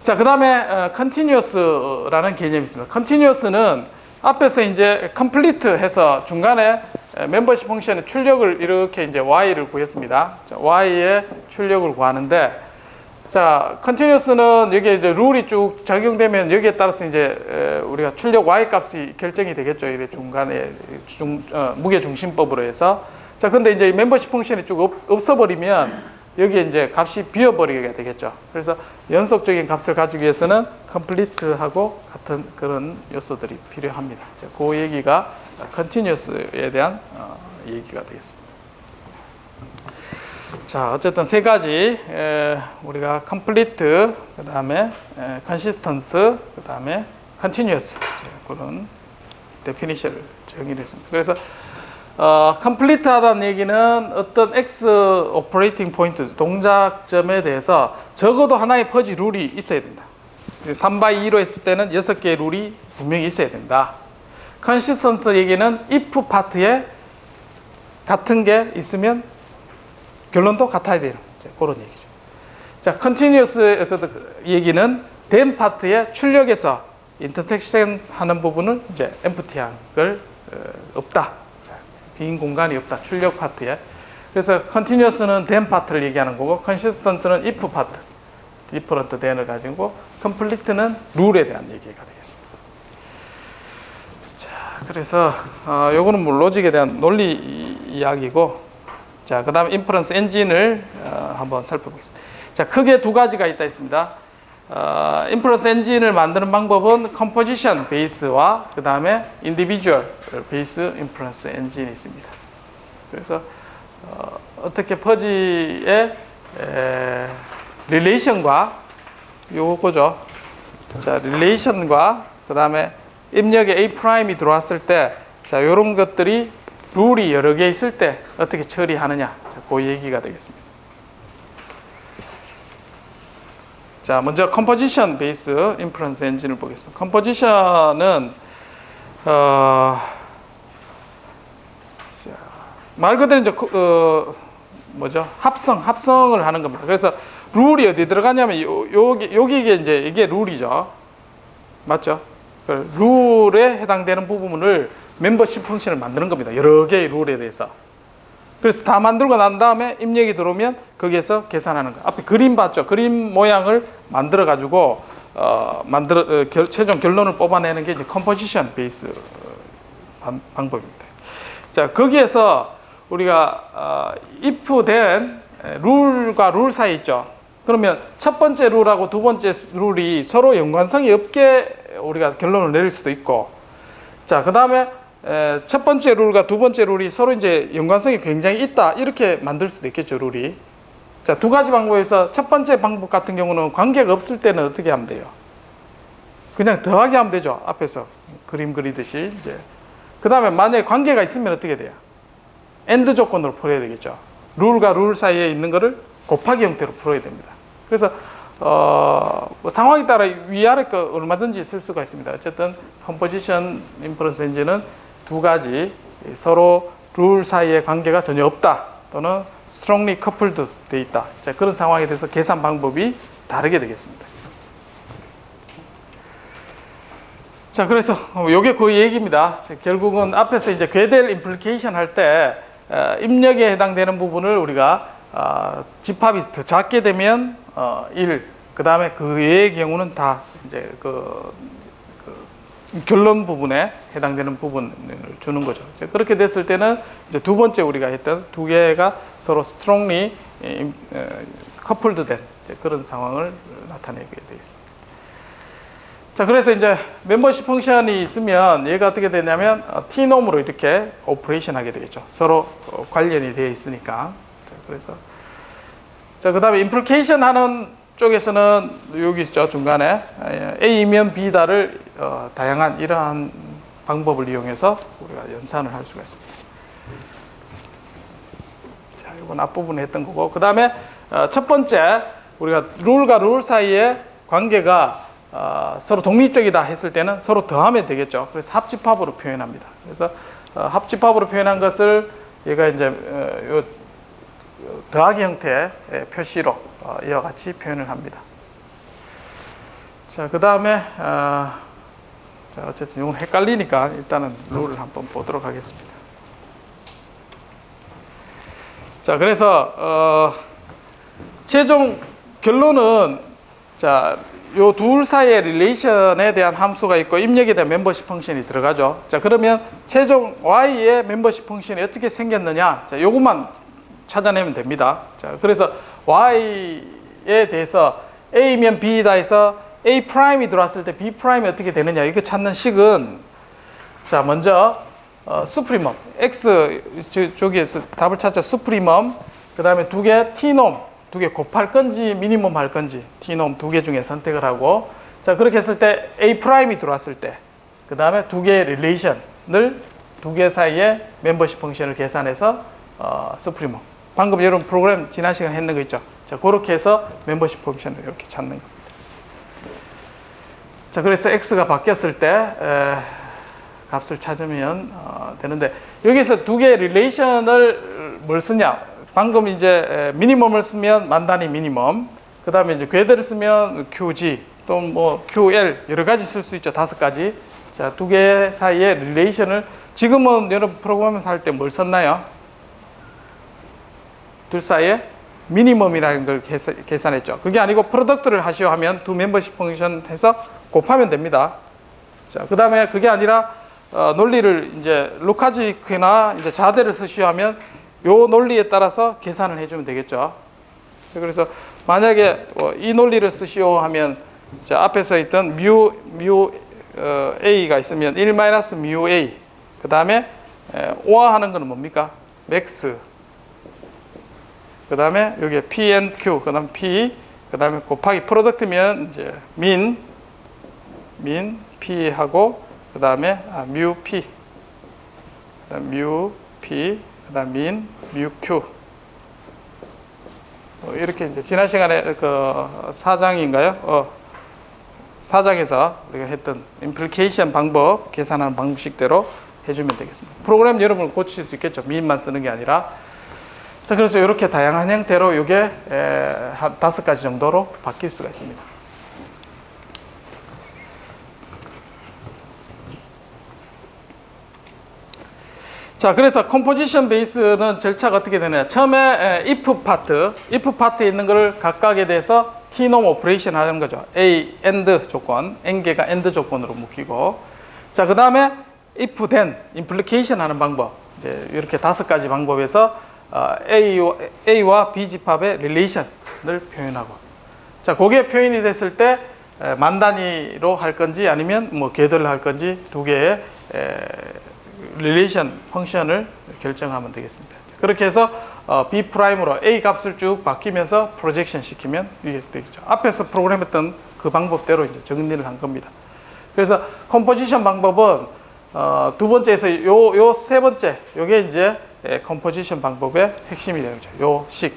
자, 그 다음에 continuous라는 개념이 있습니다. continuous는 앞에서 이제 complete 해서 중간에 멤버십 펑션의 출력을 이렇게 이제 y를 구했습니다. 자, y의 출력을 구하는데, 자, continuous는 여기에 이제 룰이 쭉 적용되면 여기에 따라서 이제 우리가 출력 y 값이 결정이 되겠죠. 이래 중간에 무게 중심법으로 해서. 자, 근데 이제 멤버십 펑션이 쭉 없어버리면 여기에 이제 값이 비어버리게 되겠죠. 그래서 연속적인 값을 가지기 위해서는 complete하고 같은 그런 요소들이 필요합니다. 자, 그 얘기가 continuous에 대한 얘기가 되겠습니다. 자, 어쨌든 세 가지 우리가 complete, 그 다음에 consistence, 그 다음에 continuous 그런 definition을 정의를 했습니다. 그래서 complete 하다는 얘기는 어떤 X 오퍼레이팅 포인트, 동작점에 대해서 적어도 하나의 퍼지 룰이 있어야 된다. 3x2로 했을 때는 6개의 룰이 분명히 있어야 된다. 컨시스턴스 얘기는 if 파트에 같은 게 있으면 결론도 같아야 되는 그런 얘기죠. 자, continuous 얘기는 then 파트에 출력에서 인터섹션 하는 부분은 이제 empty한 걸 없다. 빈 공간이 없다. 출력 파트에. 그래서 continuous는 then 파트를 얘기하는 거고 consistent는 if 파트, different then을 가지고 complete는 룰에 대한 얘기가 되겠습니다. 자, 그래서 요거는 뭐 로직에 대한 논리 이야기고, 자, 그다음에 인퍼런스 엔진을 한번 살펴보겠습니다. 자, 크게 두 가지가 있습니다. 인퍼런스 엔진을 만드는 방법은 컴포지션 베이스와 그 다음에 인디비주얼 베이스 인퍼런스 엔진이 있습니다. 그래서 어떻게 퍼지의 릴레이션과 요거죠. 자, 릴레이션과 그 다음에 입력에 A''이 들어왔을 때, 자, 요런 것들이 룰이 여러 개 있을 때 어떻게 처리하느냐, 자, 그 얘기가 되겠습니다. 자, 먼저 컴포지션 베이스 인퍼런스 엔진을 보겠습니다. 컴포지션은 말 그대로 이제 뭐죠? 합성을 하는 겁니다. 그래서 룰이 어디 들어가냐면 여기 이제 이게 룰이죠. 맞죠? 룰에 해당되는 부분을 멤버십 펑션을 만드는 겁니다. 여러 개의 룰에 대해서. 그래서 다 만들고 난 다음에 입력이 들어오면 거기에서 계산하는 거. 앞에 그림 봤죠? 그림 모양을 만들어 가지고 최종 결론을 뽑아내는 게 이제 컴포지션 베이스 방법입니다. 자, 거기에서 우리가 if then 룰과 룰 사이 있죠. 그러면 첫 번째 룰하고 두 번째 룰이 서로 연관성이 없게 우리가 결론을 내릴 수도 있고, 자, 그 다음에 첫 번째 룰과 두 번째 룰이 서로 이제 연관성이 굉장히 있다, 이렇게 만들 수도 있겠죠, 룰이. 자, 두 가지 방법에서 첫 번째 방법 같은 경우는 관계가 없을 때는 어떻게 하면 돼요? 그냥 더하기 하면 되죠. 앞에서 그림 그리듯이 이제. 그 다음에 만약에 관계가 있으면 어떻게 돼요? AND 조건으로 풀어야 되겠죠. 룰과 룰 사이에 있는 거를 곱하기 형태로 풀어야 됩니다. 그래서 뭐 상황에 따라 위아래 거 얼마든지 쓸 수가 있습니다. 어쨌든 컴포지션 인퍼런스 엔진은 두 가지 서로 룰 사이의 관계가 전혀 없다, 또는 strongly coupled 돼 있다. 자, 그런 상황에 대해서 계산 방법이 다르게 되겠습니다. 자, 그래서 요게 그 얘기입니다. 결국은 앞에서 이제 괴델 임플리케이션 할 때 입력에 해당되는 부분을 우리가 집합이 더 작게 되면 1, 그 다음에 그 외의 경우는 다 이제 그 결론 부분에 해당되는 부분을 주는 거죠. 그렇게 됐을 때는 이제 두 번째 우리가 했던 두 개가 서로 strongly coupled 된 그런 상황을 나타내게 되어 있습니다. 자, 그래서 이제 멤버십 펑션이 있으면 얘가 어떻게 되냐면 t놈으로 이렇게 오퍼레이션 하게 되겠죠. 서로 관련이 되어 있으니까. 자, 그래서 자, 그 다음에 임플리케이션 하는 쪽에서는 여기 있죠, 중간에 A이면 B다를 다양한 이러한 방법을 이용해서 우리가 연산을 할 수가 있습니다. 자, 이건 앞부분에 했던 거고, 그 다음에 첫 번째 우리가 룰과 룰 사이의 관계가 서로 독립적이다 했을 때는 서로 더하면 되겠죠. 그래서 합집합으로 표현합니다. 그래서 합집합으로 표현한 것을 얘가 이제 요 더하기 형태의 표시로 이와 같이 표현을 합니다. 자, 그 다음에 어쨌든 이건 헷갈리니까 일단은 룰을 한번 보도록 하겠습니다. 자, 그래서 최종 결론은, 자, 요 둘 사이의 릴레이션에 대한 함수가 있고 입력에 대한 멤버십 펑션이 들어가죠. 자, 그러면 최종 Y의 멤버십 펑션이 어떻게 생겼느냐, 자, 요것만 찾아내면 됩니다. 자, 그래서 Y에 대해서 A면 B다 해서 A' 들어왔을 때 B' 어떻게 되느냐, 이거 찾는 식은, 자, 먼저 수프리멈 X 저기에서 답을 찾자. 수프리멈, 그 다음에 두 개 T놈 두 개 곱할 건지 미니멈 할 건지 T놈 두 개 중에 선택을 하고, 자, 그렇게 했을 때 A' 들어왔을 때 그 다음에 두 개의 릴레이션을 두 개 사이에 멤버십 펑션을 계산해서 수프리멈, 방금 여러분 프로그램 지난 시간 했는 거 있죠. 자, 그렇게 해서 멤버십 펑션을 이렇게 찾는 겁니다. 자, 그래서 X가 바뀌었을 때 값을 찾으면 되는데, 여기서 두 개의 릴레이션을 뭘 쓰냐, 방금 이제 미니멈을 쓰면 만단위 미니멈, 그 다음에 이제 궤도를 쓰면 QG, 또 뭐 QL 여러 가지 쓸 수 있죠. 5가지. 자, 두 개 사이의 릴레이션을 지금은 여러분 프로그램에서 할 때 뭘 썼나요? 둘 사이에 미니멈이라는 걸 계산했죠. 그게 아니고 프로덕트를 하시오 하면 두 멤버십 펑션 해서 곱하면 됩니다. 자, 그 다음에 그게 아니라 논리를 이제 루카지크나 이제 자대를 쓰시오 하면 요 논리에 따라서 계산을 해주면 되겠죠. 그래서 만약에 이 논리를 쓰시오 하면 자, 앞에 써 있던 뮤 a가 있으면 1 마이너스 뮤 a 그 다음에 오화하는 거는 뭡니까? 맥스 그 다음에 여기에 p and q 그 다음 p 그 다음에 곱하기 프로덕트면 이제 민 p 하고 그 다음에 뮤 p 그 다음 뮤 p 그 다음 뮤 q 이렇게 이제 지난 시간에 그 4장인가요? 4장에서 우리가 했던 임플리케이션 방법 계산하는 방식대로 해주면 되겠습니다. 프로그램 여러분 고칠 수 있겠죠. 민만 쓰는 게 아니라. 자, 그래서 이렇게 다양한 형태로 이게 한 5가지 정도로 바뀔 수가 있습니다. 자, 그래서 컴포지션 베이스는 절차가 어떻게 되느냐. 처음에 if 파트에 있는 것을 각각에 대해서 tnom 오퍼레이션 하는 거죠. A, AND 조건, n개가 AND 조건으로 묶이고. 자, 그 다음에 if then, implication 하는 방법. 이제 이렇게 5가지 방법에서 A와 B 집합의 릴레이션을 표현하고. 자, 그게 표현이 됐을 때 만 단위로 할 건지 아니면 뭐 개들로 할 건지 두 개의 릴레이션 펑션을 결정하면 되겠습니다. 그렇게 해서 B 프라임으로 A 값을 쭉 바뀌면서 프로젝션 시키면 이게 되겠죠. 앞에서 프로그램했던 그 방법대로 이제 정리를 한 겁니다. 그래서 컴포지션 방법은 두 번째에서 요 세 번째 요게 이제 컴포지션 방법의 핵심이 되는 거죠. 요 식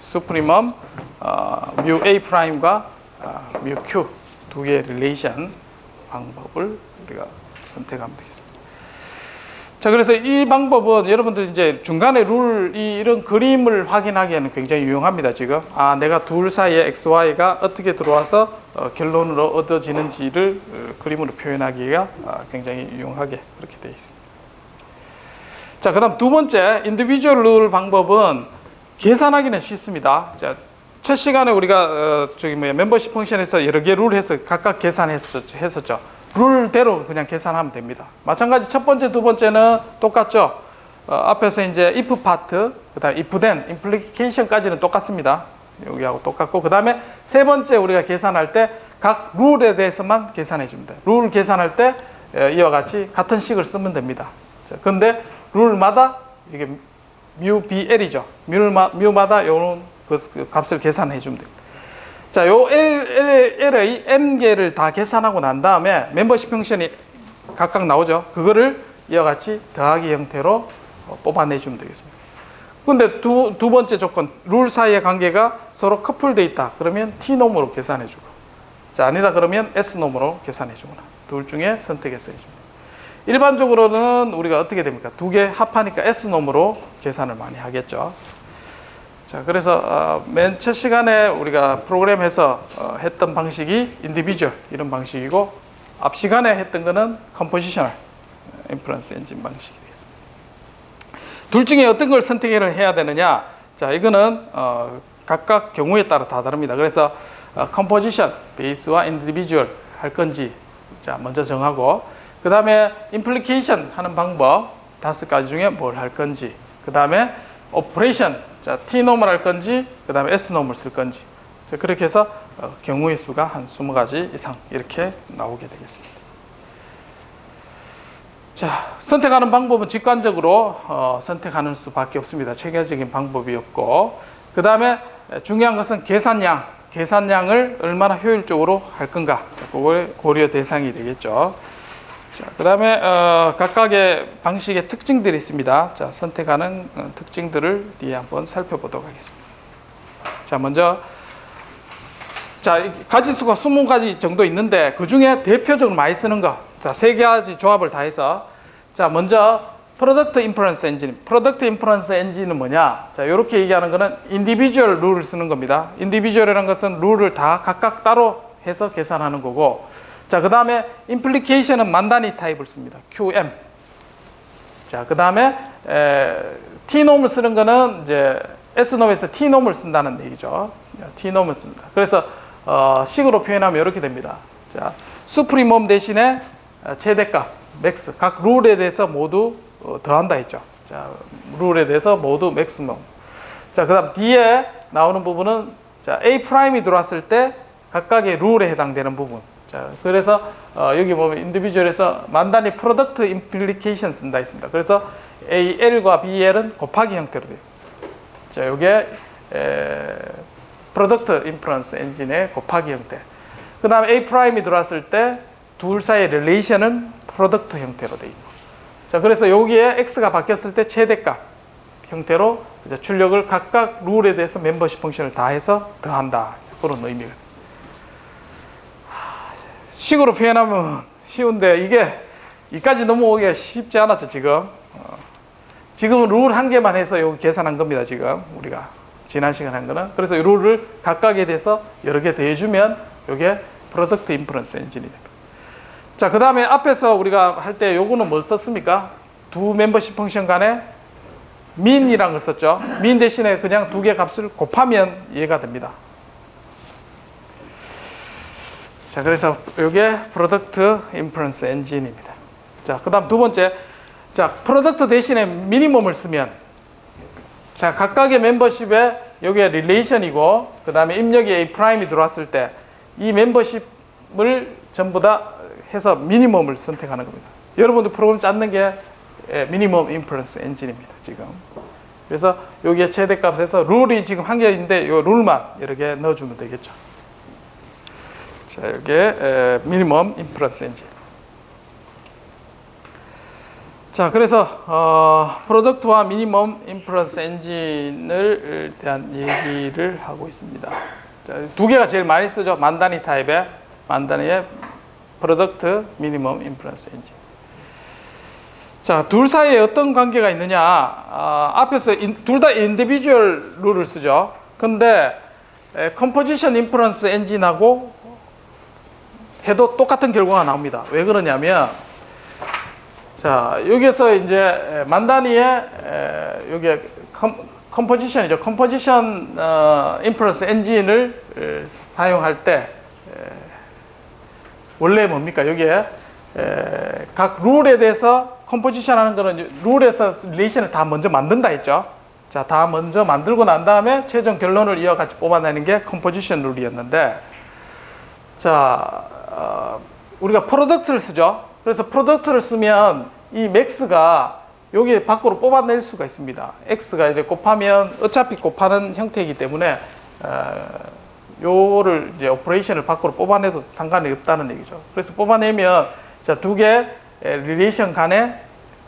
수프리멈 뮤 A 프라임과 뮤 Q 두 개의 릴레이션 방법을 우리가 선택하면 되겠습니다. 자, 그래서 이 방법은 여러분들 이제 중간에 이런 그림을 확인하기에는 굉장히 유용합니다. 지금 내가 둘 사이에 XY가 어떻게 들어와서 결론으로 얻어지는지를 그림으로 표현하기가 굉장히 유용하게 그렇게 되어 있습니다. 자, 그 다음 두 번째 인디비주얼 룰 방법은 계산하기는 쉽습니다. 자, 첫 시간에 우리가 멤버십 펑션에서 여러 개 룰 해서 각각 계산했었죠. 룰대로 그냥 계산하면 됩니다. 마찬가지 첫 번째, 두 번째는 똑같죠. 앞에서 이제 if 파트, 그 다음에 if then, implication까지는 똑같습니다. 여기하고 똑같고, 그 다음에 세 번째 우리가 계산할 때 각 룰에 대해서만 계산해 줍니다. 룰 계산할 때 이와 같이 같은 식을 쓰면 됩니다. 자, 근데 룰마다 이게 뮤BL이죠. 뮤마다 요런 그 값을 계산해 주면 됩니다. 자, 요 L의 M개를 다 계산하고 난 다음에 멤버십 펑션이 각각 나오죠. 그거를 이와 같이 더하기 형태로 뽑아내주면 되겠습니다. 근데 두 번째 조건, 룰 사이의 관계가 서로 커플되어 있다. 그러면 T놈으로 계산해주고. 자, 아니다 그러면 S놈으로 계산해주거나. 둘 중에 선택해서 해줍니다. 일반적으로는 우리가 어떻게 됩니까? 두 개 합하니까 S놈으로 계산을 많이 하겠죠. 자, 그래서 맨 첫 시간에 우리가 프로그램에서 했던 방식이 인디비주얼 이런 방식이고 앞 시간에 했던 거는 컴포지셔널 인퍼런스 엔진 방식이 되겠습니다. 둘 중에 어떤 걸 선택을 해야 되느냐? 자, 이거는 각각 경우에 따라 다 다릅니다. 그래서 컴포지션 베이스와 인디비주얼 할 건지 자, 먼저 정하고 그 다음에 임플리케이션 하는 방법 5가지 중에 뭘 할 건지 그 다음에 오퍼레이션 자, T놈을 할 건지, 그 다음에 S놈을 쓸 건지. 자, 그렇게 해서 경우의 수가 한 20가지 이상 이렇게 나오게 되겠습니다. 자, 선택하는 방법은 직관적으로 선택하는 수밖에 없습니다. 체계적인 방법이 없고. 그 다음에 중요한 것은 계산량을 얼마나 효율적으로 할 건가. 그걸 고려 대상이 되겠죠. 자, 그 다음에 각각의 방식의 특징들이 있습니다. 자, 선택하는 특징들을 뒤에 한번 살펴보도록 하겠습니다. 자, 먼저 자, 가지수가 20가지 정도 있는데 그 중에 대표적으로 많이 쓰는 거 자, 3가지 조합을 다 해서 자, 먼저 프로덕트 인퍼런스 엔진. 프로덕트 인퍼런스 엔진은 뭐냐? 자, 이렇게 얘기하는 거는 인디비주얼 룰을 쓰는 겁니다. 인디비주얼이라는 것은 룰을 다 각각 따로 해서 계산하는 거고 자, 그 다음에 임플리케이션은 만 단위 타입을 씁니다. QM. 자, 그 다음에 t놈을 쓰는 거는 이제 s놈에서 t놈을 쓴다는 얘기죠. t놈을 씁니다. 그래서 식으로 표현하면 이렇게 됩니다. 자, 수프리멈 대신에 최대값 맥스 각 룰에 대해서 모두 더한다 했죠. 자, 룰에 대해서 모두 맥스멈. 자, 그다음 뒤에 나오는 부분은 자, A 프라임이 들어왔을 때 각각의 룰에 해당되는 부분. 자, 그래서 여기 보면 인디비주얼에서 만단위 프로덕트 임플리케이션 쓴다 했습니다. 그래서 AL과 BL은 곱하기 형태로 돼요. 자, 요게 프로덕트 인퍼런스 엔진의 곱하기 형태. 그 다음에 A 프라임이 들어왔을 때 둘 사이의 릴레이션은 프로덕트 형태로 되어 있고. 자, 그래서 여기에 X가 바뀌었을 때 최대값 형태로 출력을 각각 룰에 대해서 멤버십 펑션을 다 해서 더한다. 그런 의미가. 식으로 표현하면 쉬운데 이게 이까지 넘어오기가 쉽지 않았죠, 지금. 지금은 룰 한 개만 해서 여기 계산한 겁니다, 지금. 우리가. 지난 시간에 한 거는. 그래서 이 룰을 각각에 대해서 여러 개 더해주면 이게 프로덕트 인퍼런스 엔진이 됩니다. 자, 그 다음에 앞에서 우리가 할 때 요거는 뭘 썼습니까? 두 멤버십 펑션 간에 민이라는 걸 썼죠. 민 대신에 그냥 두 개 값을 곱하면 이해가 됩니다. 자, 그래서 이게 프로덕트 인퍼런스 엔진입니다. 자, 그 다음 두 번째. 자, 프로덕트 대신에 미니멈을 쓰면 자, 각각의 멤버십에 여기에 릴레이션이고 그 다음에 입력이 A 프라임이 들어왔을 때 이 멤버십을 전부 다 해서 미니멈을 선택하는 겁니다. 여러분들 프로그램 짰는 게 미니멈 인퍼런스 엔진입니다, 지금. 그래서 여기에 최대값에서 룰이 지금 한 개인데 이 룰만 여러 개 넣어주면 되겠죠. 자, 여기에 미니멈 인퍼런스 엔진. 자, 그래서 프로덕트와 미니멈 인퍼런스 엔진을 대한 얘기를 하고 있습니다. 자, 두 개가 제일 많이 쓰죠. 만단위 타입의 만단위의 프로덕트, 미니멈 인퍼런스 엔진. 자, 둘 사이에 어떤 관계가 있느냐? 앞에서 둘 다 인디비주얼 룰을 쓰죠. 근데 컴포지션 인퍼런스 엔진하고 해도 똑같은 결과가 나옵니다. 왜 그러냐면 자, 여기에서 이제 만단위의 여기에 컴포지션이죠. 컴포지션 인퍼런스 엔진을 사용할 때 원래 뭡니까? 여기에 각 룰에 대해서 컴포지션 하는 거는 룰에서 릴레이션을 다 먼저 만든다 했죠. 자, 다 먼저 만들고 난 다음에 최종 결론을 이어 같이 뽑아내는 게 컴포지션 룰이었는데 자, 우리가 프로덕트를 쓰죠. 그래서 프로덕트를 쓰면 이 맥스가 여기 밖으로 뽑아낼 수가 있습니다. x가 이제 곱하면 어차피 곱하는 형태이기 때문에 요를 이제 오퍼레이션을 밖으로 뽑아내도 상관이 없다는 얘기죠. 그래서 뽑아내면 자, 두 개 릴레이션 간의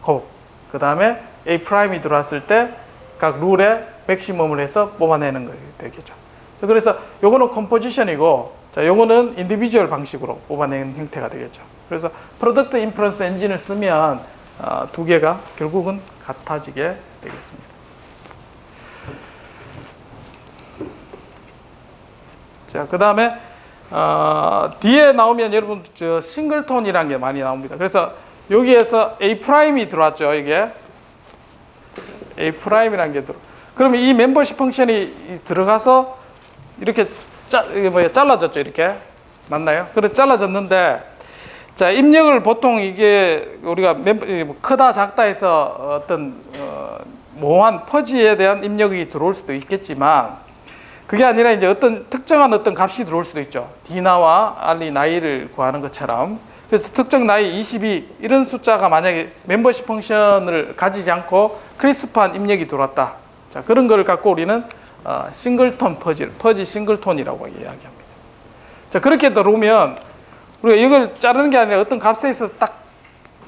곱, 그 다음에 A 프라임이 들어왔을 때 각 룰에 맥시멈을 해서 뽑아내는 거 되겠죠. 그래서 요거는 컴포지션이고 자, 요거는 인디비주얼 방식으로 뽑아내는 형태가 되겠죠. 그래서 프로덕트 인퍼런스 엔진을 쓰면 두 개가 결국은 같아지게 되겠습니다. 자, 그 다음에 뒤에 나오면 여러분 저 싱글톤이라는 게 많이 나옵니다. 그래서 여기에서 A 프라임이 들어왔죠. 이게 A 프라임이라는 게 들어. 그러면 이 멤버십 펑션이 들어가서 이렇게 잘라졌죠. 이렇게 맞나요? 그래 잘라졌는데 자, 입력을 보통 이게 우리가 크다 작다 해서 어떤 모호한 퍼지에 대한 입력이 들어올 수도 있겠지만 그게 아니라 이제 어떤 특정한 어떤 값이 들어올 수도 있죠. 디나와 알리 나이를 구하는 것처럼. 그래서 특정 나이 22 이런 숫자가 만약에 멤버십 펑션을 가지지 않고 크리스프한 입력이 들어왔다. 자, 그런 거를 갖고 우리는 싱글톤 퍼지 싱글톤이라고 이야기합니다. 자, 그렇게 들어오면 우리가 이걸 자르는 게 아니라 어떤 값에서 딱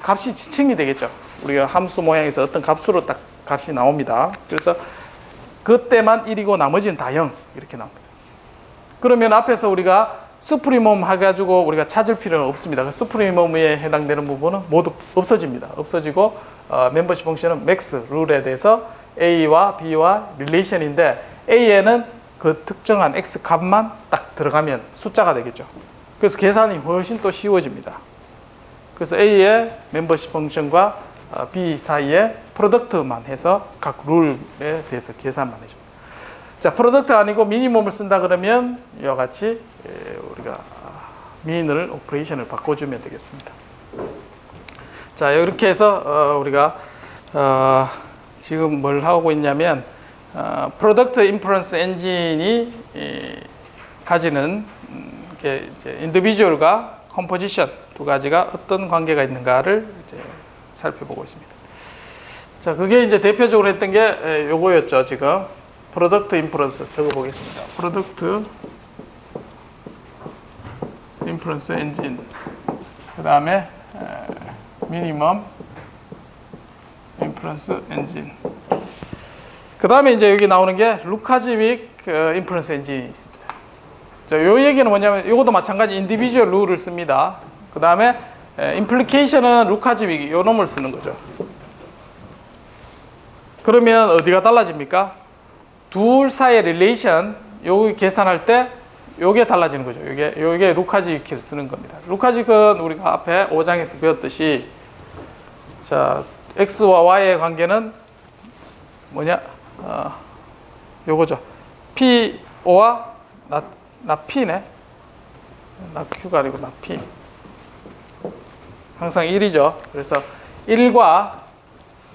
값이 지칭이 되겠죠. 우리가 함수 모양에서 어떤 값으로 딱 값이 나옵니다. 그래서 그때만 1이고 나머지는 다 0 이렇게 나옵니다. 그러면 앞에서 우리가 수프리멈 해가지고 우리가 찾을 필요는 없습니다. 그 수프리멈에 해당되는 부분은 모두 없어집니다. 없어지고 멤버십 펑션은 맥스 룰에 대해서 A와 B와 릴레이션인데 A에는 그 특정한 X 값만 딱 들어가면 숫자가 되겠죠. 그래서 계산이 훨씬 또 쉬워집니다. 그래서 A의 멤버십 펑션과 B 사이에 프로덕트만 해서 각 룰에 대해서 계산만 해줍니다. 자, 프로덕트 아니고 미니멈을 쓴다 그러면 이와 같이 우리가 민을 오퍼레이션을 바꿔주면 되겠습니다. 자, 이렇게 해서 우리가 지금 뭘 하고 있냐면 프로덕트 인퍼런스 엔진이 가지는 이게 이제 인디비주얼과 컴포지션 두 가지가 어떤 관계가 있는가를 이제 살펴보고 있습니다. 자, 그게 이제 대표적으로 했던 게 요거였죠. 지금 프로덕트 인퍼런스 적어보겠습니다. 프로덕트 인퍼런스 엔진, 그 다음에 미니멈 인퍼런스 엔진, 그 다음에 이제 여기 나오는 게 루카즈윅 인퍼런스 엔진이 있습니다. 자, 요 얘기는 뭐냐면 이것도 마찬가지 인디비주얼 룰을 씁니다. 그 다음에 임플리케이션은 루카즈윅 요 놈을 쓰는 거죠. 그러면 어디가 달라집니까? 둘 사이의 릴레이션 여기 계산할 때 요게 달라지는 거죠. 요게 루카즈윅을 쓰는 겁니다. 루카즈윅은 우리가 앞에 5장에서 배웠듯이 자, x와 y의 관계는 뭐냐? 요거죠. P5와 나 P네. 나 Q가 아니고 나 P. 항상 1이죠. 그래서 1과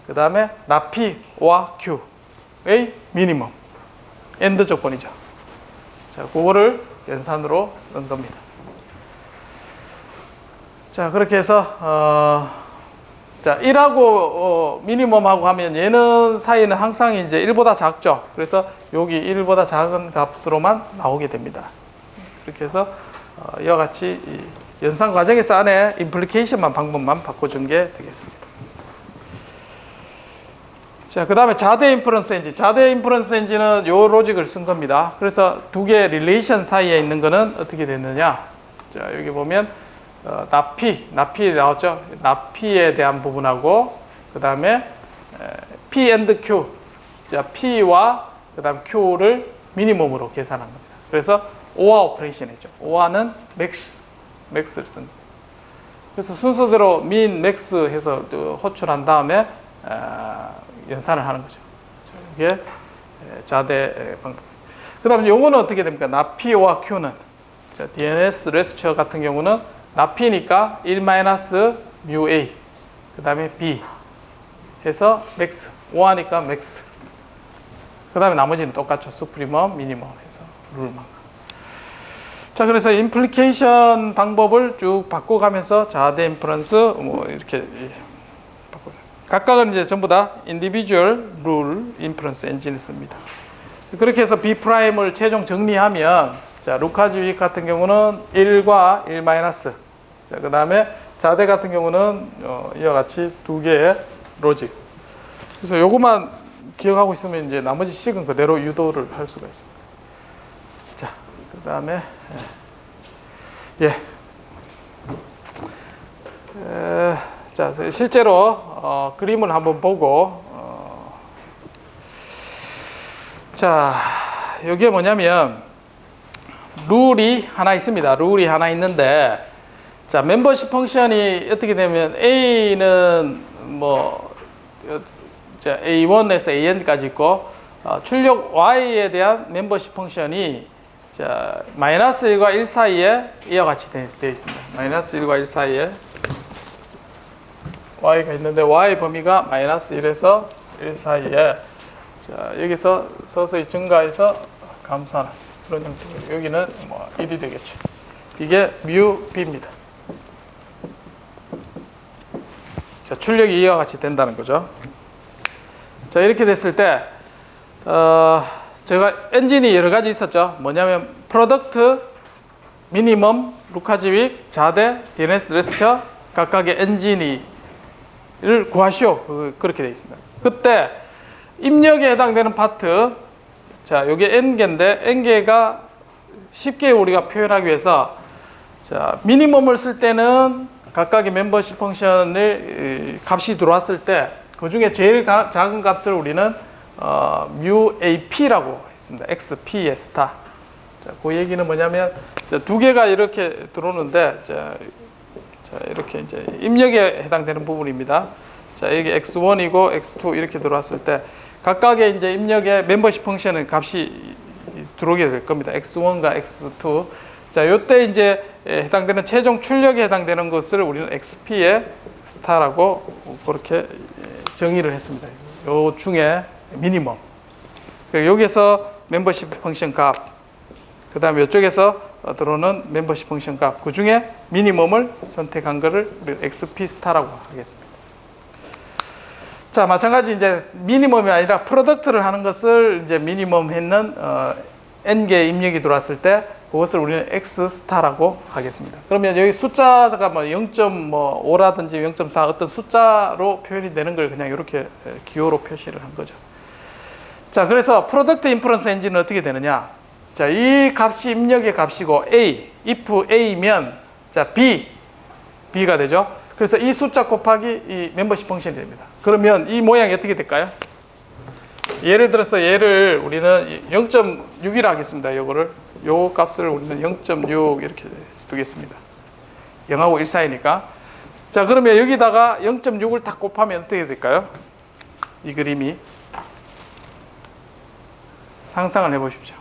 그 다음에 나 P와 Q의 미니멈. 엔드 조건이죠. 자, 그거를 연산으로 쓴 겁니다. 자, 그렇게 해서 자, 1하고 미니멈하고 하면 얘는 사이는 항상 이제 1보다 작죠. 그래서 여기 1보다 작은 값으로만 나오게 됩니다. 그렇게 해서 이와 같이 연산 과정에서 안에 임플리케이션만 방법만 바꿔준 게 되겠습니다. 자, 그 다음에 자대 인퍼런스 엔진. 자대 인퍼런스 엔진은 요 로직을 쓴 겁니다. 그래서 두 개의 릴레이션 사이에 있는 거는 어떻게 됐느냐. 자, 여기 보면 나피 나왔죠. 나피에 대한 부분하고 그 다음에 P and Q. 자, P와 그 다음 Q를 미니멈으로 계산한 겁니다. 그래서 OR 오퍼레이션 했죠. OR는 맥스를 쓴 겁니다. 그래서 순서대로 민, 맥스 해서 호출한 다음에 연산을 하는 거죠. 이게 자대 방법. 그 다음에 요거는 어떻게 됩니까? 나피와 Q는 자, DNS 레스처 같은 경우는 나피니까 1-μA 그 다음에 B 해서 맥스, OR니까 맥스, 그 다음에 나머지는 똑같죠. 수프리멈, 미니멈 해서 룰만. 자, 그래서 임플리케이션 방법을 쭉 바꿔가면서 자대 인퍼런스 뭐 이렇게 바꿔서 각각은 이제 전부 다 인디비주얼 룰 인퍼런스 엔진을 씁니다. 그렇게 해서 B 프라임을 최종 정리하면 자, 루카즈윅 같은 경우는 1과 1 마이너스. 자, 그 다음에 자대 같은 경우는 이와 같이 두 개의 로직. 그래서 요것만 기억하고 있으면 이제 나머지 식은 그대로 유도를 할 수가 있습니다. 자, 그 다음에 자, 실제로 그림을 한번 보고 자, 여기에 뭐냐면 룰이 하나 있습니다. 룰이 하나 있는데 자, 멤버십 펑션이 어떻게 되면 A는 뭐 자, A1에서 AN까지 있고 출력 Y에 대한 멤버십 펑션이 자, 마이너스 1과 1 사이에 이와 같이 되어 있습니다. 마이너스 1과 1 사이에 Y가 있는데 Y 범위가 마이너스 1에서 1 사이에 자, 여기서 서서히 증가해서 감소하는 그런 형태고 여기는 뭐 1이 되겠죠. 이게 뮤 B입니다. 자, 출력이 이와 같이 된다는 거죠. 자, 이렇게 됐을 때 제가 엔진이 여러 가지 있었죠. 뭐냐면 프로덕트, 미니멈, 루카즈윅, 자대, DNS 레스처 각각의 엔진을 구하시오. 그렇게 되어 있습니다. 그때 입력에 해당되는 파트 자, 요게 n개인데 n개가 쉽게 우리가 표현하기 위해서 자, 미니멈을 쓸 때는 각각의 멤버십 펑션의 값이 들어왔을 때 그 중에 제일 작은 값을 우리는 μAP라고 했습니다. XP의 스타. 자, 그 얘기는 뭐냐면 두 개가 이렇게 들어오는데 자, 이렇게 이제 입력에 해당되는 부분입니다. 자, 여기 x1이고 x2 이렇게 들어왔을 때 각각의 이제 입력의 멤버십 펑션은 값이 들어오게 될 겁니다. x1과 x2. 자, 요때 이제 해당되는 최종 출력에 해당되는 것을 우리는 xp의 스타라고 그렇게 정의를 했습니다. 요 중에 미니멈. 여기에서 멤버십 펑션 값, 그 다음에 이쪽에서 들어오는 멤버십 펑션 값, 그 중에 미니멈을 선택한 것을 xp 스타라고 하겠습니다. 자, 마찬가지 이제 미니멈이 아니라 프로덕트를 하는 것을 이제 미니멈 했는 n개 입력이 들어왔을 때 그것을 우리는 x 스타라고 하겠습니다. 그러면 여기 숫자가 뭐 0.5라든지 0.4 어떤 숫자로 표현이 되는 걸 그냥 이렇게 기호로 표시를 한 거죠. 자, 그래서 프로덕트 인퍼런스 엔진은 어떻게 되느냐? 자, 이 값이 입력의 값이고 a, if a면 자 b가 되죠. 그래서 이 숫자 곱하기 이 멤버십 펑션이 됩니다. 그러면 이 모양이 어떻게 될까요? 예를 들어서 얘를 우리는 0.6이라 하겠습니다. 요거를 요 값을 우리는 0.6 이렇게 두겠습니다. 0하고 1 사이니까. 자, 그러면 여기다가 0.6을 딱 곱하면 어떻게 될까요? 이 그림이 상상을 해보십시오.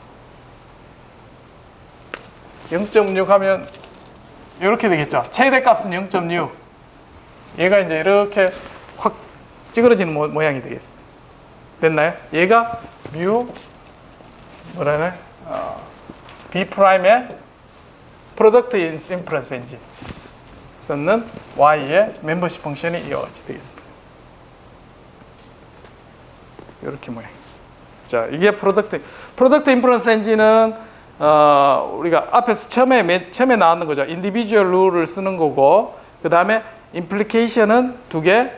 0.6 하면 이렇게 되겠죠. 최대값은 0.6. 얘가 이제 이렇게 확 찌그러지는 모양이 되겠습니다. 됐나요? 얘가 뮤 뭐라네? B 프라임의 프로덕트 인퍼런스 엔진 썼는 Y의 멤버십 펑션이 이어지 되겠습니다. 이렇게 모양. 자, 이게 프로덕트 인퍼런스 엔진은 우리가 앞에서 처음에 나왔는 거죠. 인디비주얼 룰을 쓰는 거고, 그 다음에 임플리케이션은 두 개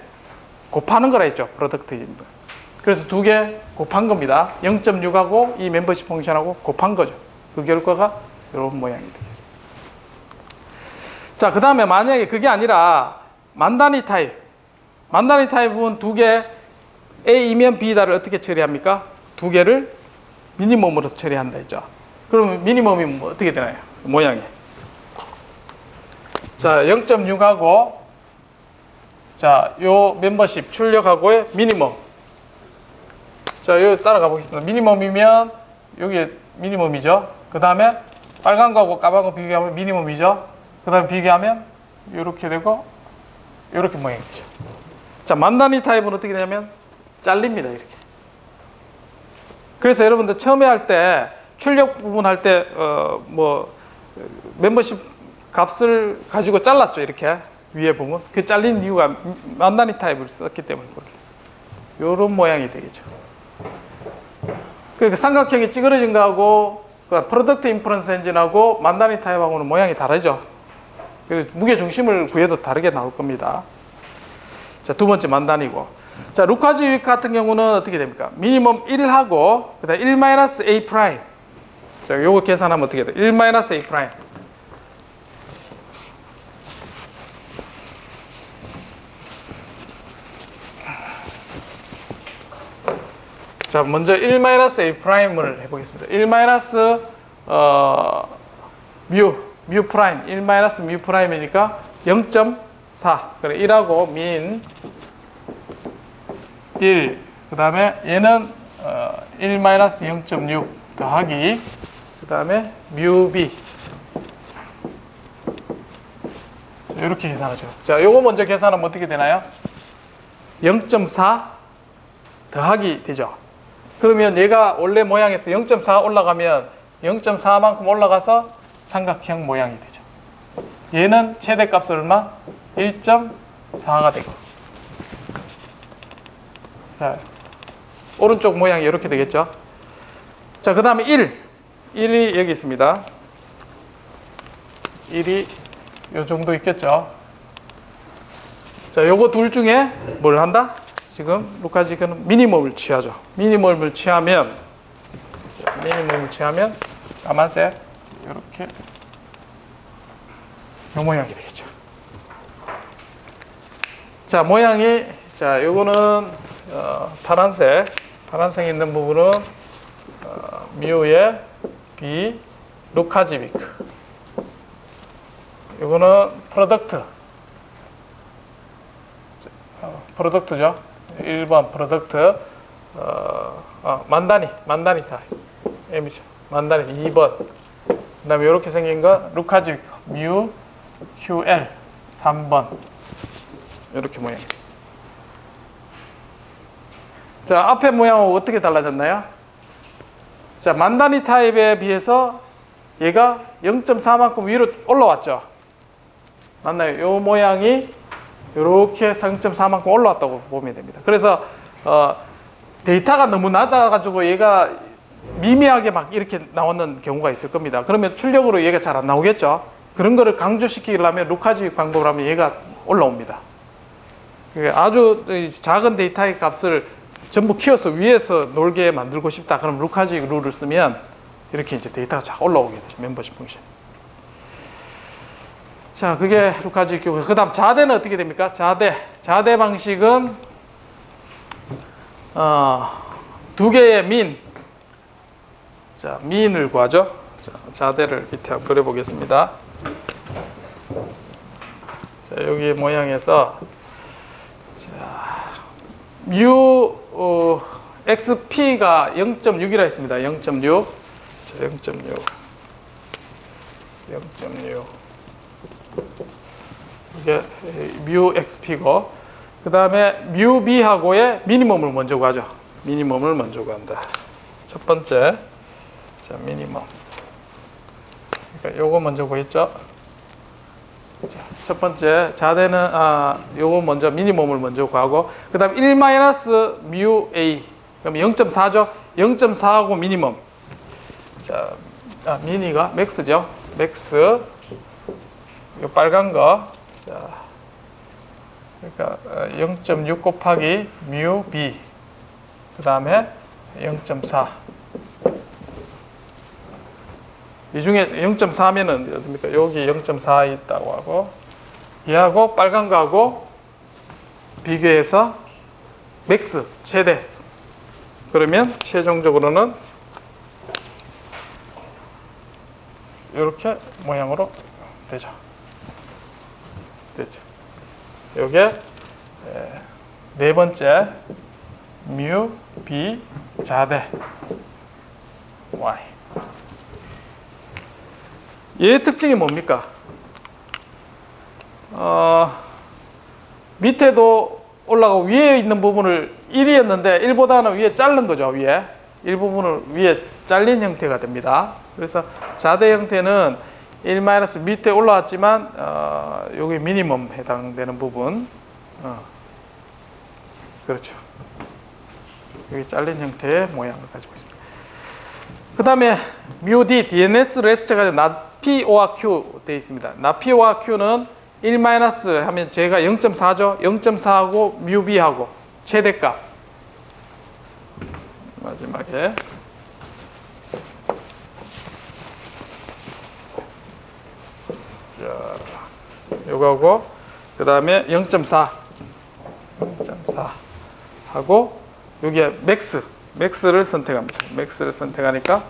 곱하는 거라 했죠. 프로덕트 인퍼런스. 그래서 두 개 곱한 겁니다. 0.6하고 이 멤버십 펑션하고 곱한 거죠. 그 결과가 이런 모양이 되겠습니다. 자, 그 다음에 만약에 그게 아니라 만다니 타입은 두 개 A이면 B다를 어떻게 처리합니까? 두 개를 미니멈으로 처리한다 했죠. 그러면 미니멈이 뭐 어떻게 되나요? 모양이. 자, 0.6하고 자, 요 멤버십 출력하고의 미니멈. 자, 여기 따라가 보겠습니다. 미니멈이면 여기 미니멈이죠. 그 다음에 빨간 거하고 까만 거 비교하면 미니멈이죠. 그 다음에 비교하면 이렇게 되고 이렇게 모양이 되죠. 자, 만다니 타입은 어떻게 되냐면 잘립니다. 이렇게. 그래서 여러분들 처음에 할 때 출력 부분 할 때 멤버십 값을 가지고 잘랐죠. 이렇게 위에 보면 그 잘린 이유가 만다니 타입을 썼기 때문에 그렇게 이런 모양이 되겠죠. 그러니까 삼각형이 찌그러진 거하고 그 프로덕트 인퍼런스 엔진하고 만다니 타입하고는 모양이 다르죠. 그래서 무게 중심을 구해도 다르게 나올 겁니다. 자, 두 번째 만다니고. 자, 루카지 같은 경우는 어떻게 됩니까? 미니멈 1하고 그다음 1-a 프라임. 자, 요거 계산하면 어떻게 돼? 1-a 프라임. 자, 먼저 1-a 프라임을 해보겠습니다. 1- 뮤 프라임, 1- 뮤 프라임이니까 0.4. 그래, 1하고 민 1. 그 다음에 얘는 1-0.6 더하기 그 다음에 뮤b. 이렇게 계산하죠. 자, 요거 먼저 계산하면 어떻게 되나요? 0.4 더하기 되죠. 그러면 얘가 원래 모양에서 0.4 올라가면 0.4만큼 올라가서 삼각형 모양이 되죠. 얘는 최대값 얼마? 1.4가 되고. 자, 오른쪽 모양이 이렇게 되겠죠. 자, 그 다음에 1이 여기 있습니다. 1이 요 정도 있겠죠. 자, 요거 둘 중에 뭘 한다? 지금 루카지는 미니멈을 취하죠. 미니멈을 취하면 까만색 이렇게 요 모양이 되겠죠. 자, 모양이 자, 요거는 파란색 있는 부분은 뮤의 B 루카지비크. 요거는 프로덕트 프로덕트죠. 1번 프로덕트. 만다니 타입. M이죠. 만다니 2번. 그 다음에 이렇게 생긴 거 루카즈 뮤 QL 3번. 이렇게 모양. 자, 앞에 모양하고 어떻게 달라졌나요? 자, 만다니 타입에 비해서 얘가 0.4만큼 위로 올라왔죠. 맞나요? 요 모양이 이렇게 0.4만큼 올라왔다고 보면 됩니다. 그래서 데이터가 너무 낮아가지고 얘가 미미하게 막 이렇게 나오는 경우가 있을 겁니다. 그러면 출력으로 얘가 잘 안 나오겠죠. 그런 거를 강조시키려면 루카즈 방법을 하면 얘가 올라옵니다. 아주 작은 데이터의 값을 전부 키워서 위에서 놀게 만들고 싶다. 그럼 루카즈 룰을 쓰면 이렇게 이제 데이터가 쫙 올라오게 되죠. 멤버십 펑션. 자, 그게 루카즈 큐브. 그 다음 자대는 어떻게 됩니까? 자대 방식은 두 개의 민. 자, 민을 구하죠. 자, 자대를 밑에 한번 그려보겠습니다. 자, 여기 모양에서 뮤 XP가 0.6이라 했습니다. 0.6. 자, 0.6. 이게 뮤 XP고, 그 다음에 뮤 B하고의 미니멈을 먼저 구하죠. 미니멈을 먼저 구한다. 첫 번째, 자, 미니멈. 그러니까 요거 먼저 구했죠. 자, 첫 번째 자대는 요거 먼저 미니멈을 먼저 구하고, 그 다음 1 뮤 A, 그럼 0.4죠. 0.4하고 미니멈. 자, 미니가 맥스죠. 맥스. 이 빨간 거. 자, 그러니까 0.6 곱하기 뮤 B. 그 다음에 0.4. 이 중에 0.4면은 어딥니까? 여기 0.4 있다고 하고, 얘하고 빨간 거하고 비교해서 맥스 최대. 그러면 최종적으로는 이렇게 모양으로 되죠. 요게 네 번째 뮤 B 자대 Y. 얘의 특징이 뭡니까? 밑에도 올라가고 위에 있는 부분을 1이었는데 1보다는 위에 자른 거죠. 위에 일부분을 위에 잘린 형태가 됩니다. 그래서 자대 형태는 1 밑에 올라왔지만 여기 미니멈 해당되는 부분, 그렇죠. 여기 잘린 형태의 모양을 가지고 있습니다. 그 다음에 뮤D DNS 레스트가 나PO와 Q 되어 있습니다. 나PO와 Q는 1 하면 제가 0.4죠. 0.4하고 뮤B하고 최대값. 마지막에 자, 요거하고 그 다음에 0.4 하고 여기에 맥스를 선택합니다. 맥스를 선택하니까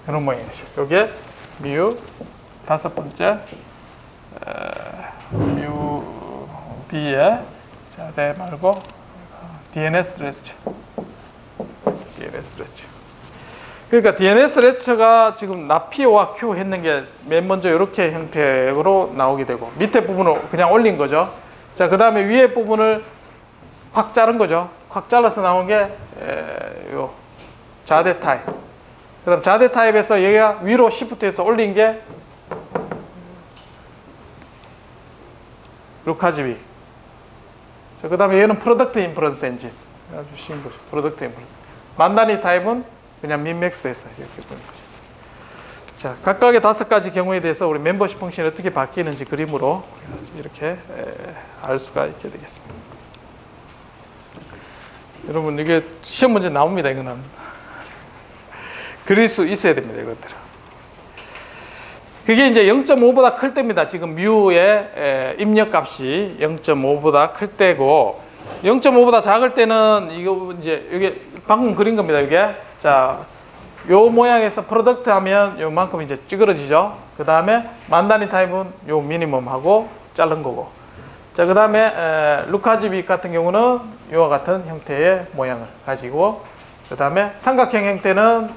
이런 모양이죠. 여기에 뮤 다섯 번째 뮤 B에 자대 말고 DNS 레스트. 그러니까 DNS 레스트가 지금 나PO와 Q 했는 게 맨 먼저 이렇게 형태로 나오게 되고, 밑에 부분을 그냥 올린 거죠. 자, 그 다음에 위에 부분을 확 자른 거죠. 확 잘라서 나온 게 요 자대 타입. 그 다음 자대 타입에서 얘가 위로 시프트해서 올린 게 루카즈비. 자, 그 다음에 얘는 프로덕트 인퍼런스 엔진. 아주 쉬운 거죠. 프로덕트 인퍼런스. 만다니 타입은 그냥 민맥스에서 이렇게 보는 거죠. 자, 각각의 5가지 경우에 대해서 우리 멤버십 펑션이 어떻게 바뀌는지 그림으로 이렇게 알 수가 있게 되겠습니다. 여러분, 이게 시험 문제 나옵니다. 이거는 그릴 수 있어야 됩니다. 이것들은. 그게 이제 0.5보다 클 때입니다. 지금 뮤의 입력값이 0.5보다 클 때고, 0.5보다 작을 때는 이거 이제 이게 방금 그린 겁니다. 이게 자, 요 모양에서 프로덕트 하면 요만큼 이제 찌그러지죠. 그 다음에 만다니 타입은 요 미니멈 하고, 자른 거고. 자, 그 다음에 루카즈빅 같은 경우는 이와 같은 형태의 모양을 가지고, 그 다음에 삼각형 형태는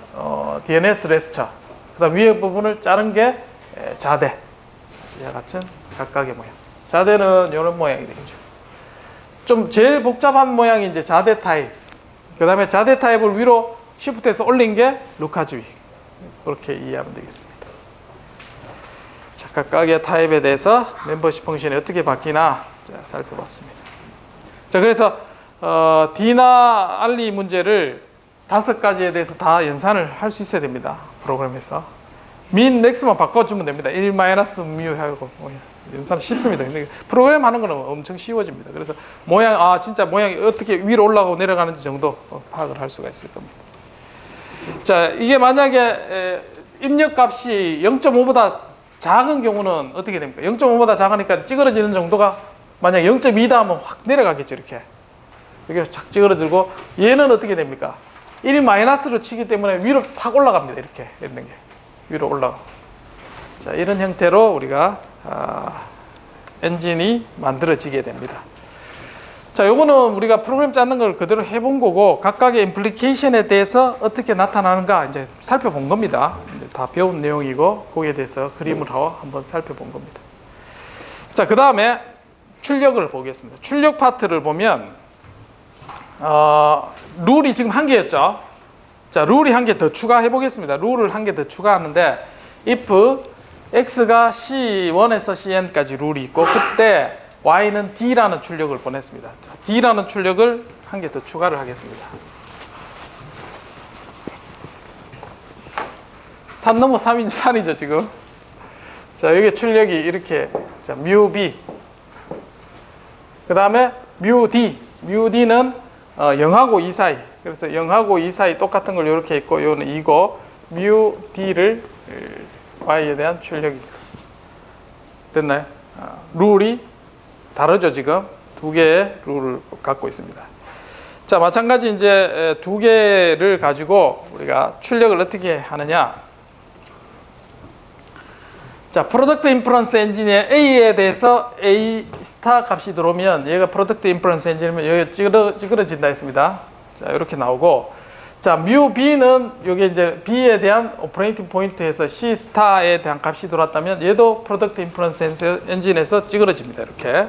DNS 레스처, 그 다음 위에 부분을 자른 게 자대. 이와 같은 각각의 모양. 자대는 이런 모양이 되겠죠. 좀 제일 복잡한 모양이 이제 자대 타입. 그 다음에 자대 타입을 위로 시프트해서 올린 게 루카즈빅. 그렇게 이해하면 되겠습니다. 자, 각각의 타입에 대해서 멤버십 펑션이 어떻게 바뀌나 살펴봤습니다. 자, 그래서 D나 알리 문제를 5가지에 대해서 다 연산을 할 수 있어야 됩니다. 프로그램에서. 민, 맥스만 바꿔주면 됩니다. 1 마이너스 뮤 하고 연산 쉽습니다. 근데 프로그램 하는 거는 엄청 쉬워집니다. 그래서 모양, 진짜 모양이 어떻게 위로 올라가고 내려가는지 정도 파악을 할 수가 있을 겁니다. 자, 이게 만약에 입력값이 0.5보다 작은 경우는 어떻게 됩니까? 0.5보다 작으니까 찌그러지는 정도가 만약 0.2다 하면 확 내려가겠죠. 이렇게 착 찌그러지고, 얘는 어떻게 됩니까? 1이 마이너스로 치기 때문에 위로 팍 올라갑니다. 이렇게 있는 게 위로 올라가. 자, 이런 형태로 우리가 엔진이 만들어지게 됩니다. 자, 요거는 우리가 프로그램 짜는 걸 그대로 해본 거고, 각각의 임플리케이션에 대해서 어떻게 나타나는가 이제 살펴본 겁니다. 이제 다 배운 내용이고, 거기에 대해서 그림을 하고 한번 살펴본 겁니다. 자, 그 다음에 출력을 보겠습니다. 출력 파트를 보면 룰이 지금 1개였죠. 자, 룰이 1개 더 추가해 보겠습니다. 룰을 1개 더 추가하는데, if x가 c1에서 cn까지 룰이 있고, 그때 y는 d라는 출력을 보냈습니다. 자, d라는 출력을 1개 더 추가를 하겠습니다. 산 넘어 3이죠 지금. 자, 여기 출력이 이렇게, 자, 뮤b, 그 다음에 뮤d는 0하고 2 사이. 그래서 0하고 2 사이 똑같은 걸 이렇게 있고, 요는 2고, 뮤d를 y에 대한 출력이 됐나요? 룰이 다르죠. 지금 2개의 룰을 갖고 있습니다. 자, 마찬가지 이제 2개를 가지고 우리가 출력을 어떻게 하느냐. 자, 프로덕트 인퍼런스 엔진의 A에 대해서 A 스타 값이 들어오면 얘가 프로덕트 인퍼런스 엔진이면 여기 찌그러진다 했습니다. 자, 이렇게 나오고, 자, 뮤 B는 여기 이제 B에 대한 오퍼레이팅 포인트에서 C 스타에 대한 값이 들어왔다면 얘도 프로덕트 인퍼런스 엔진에서 찌그러집니다. 이렇게.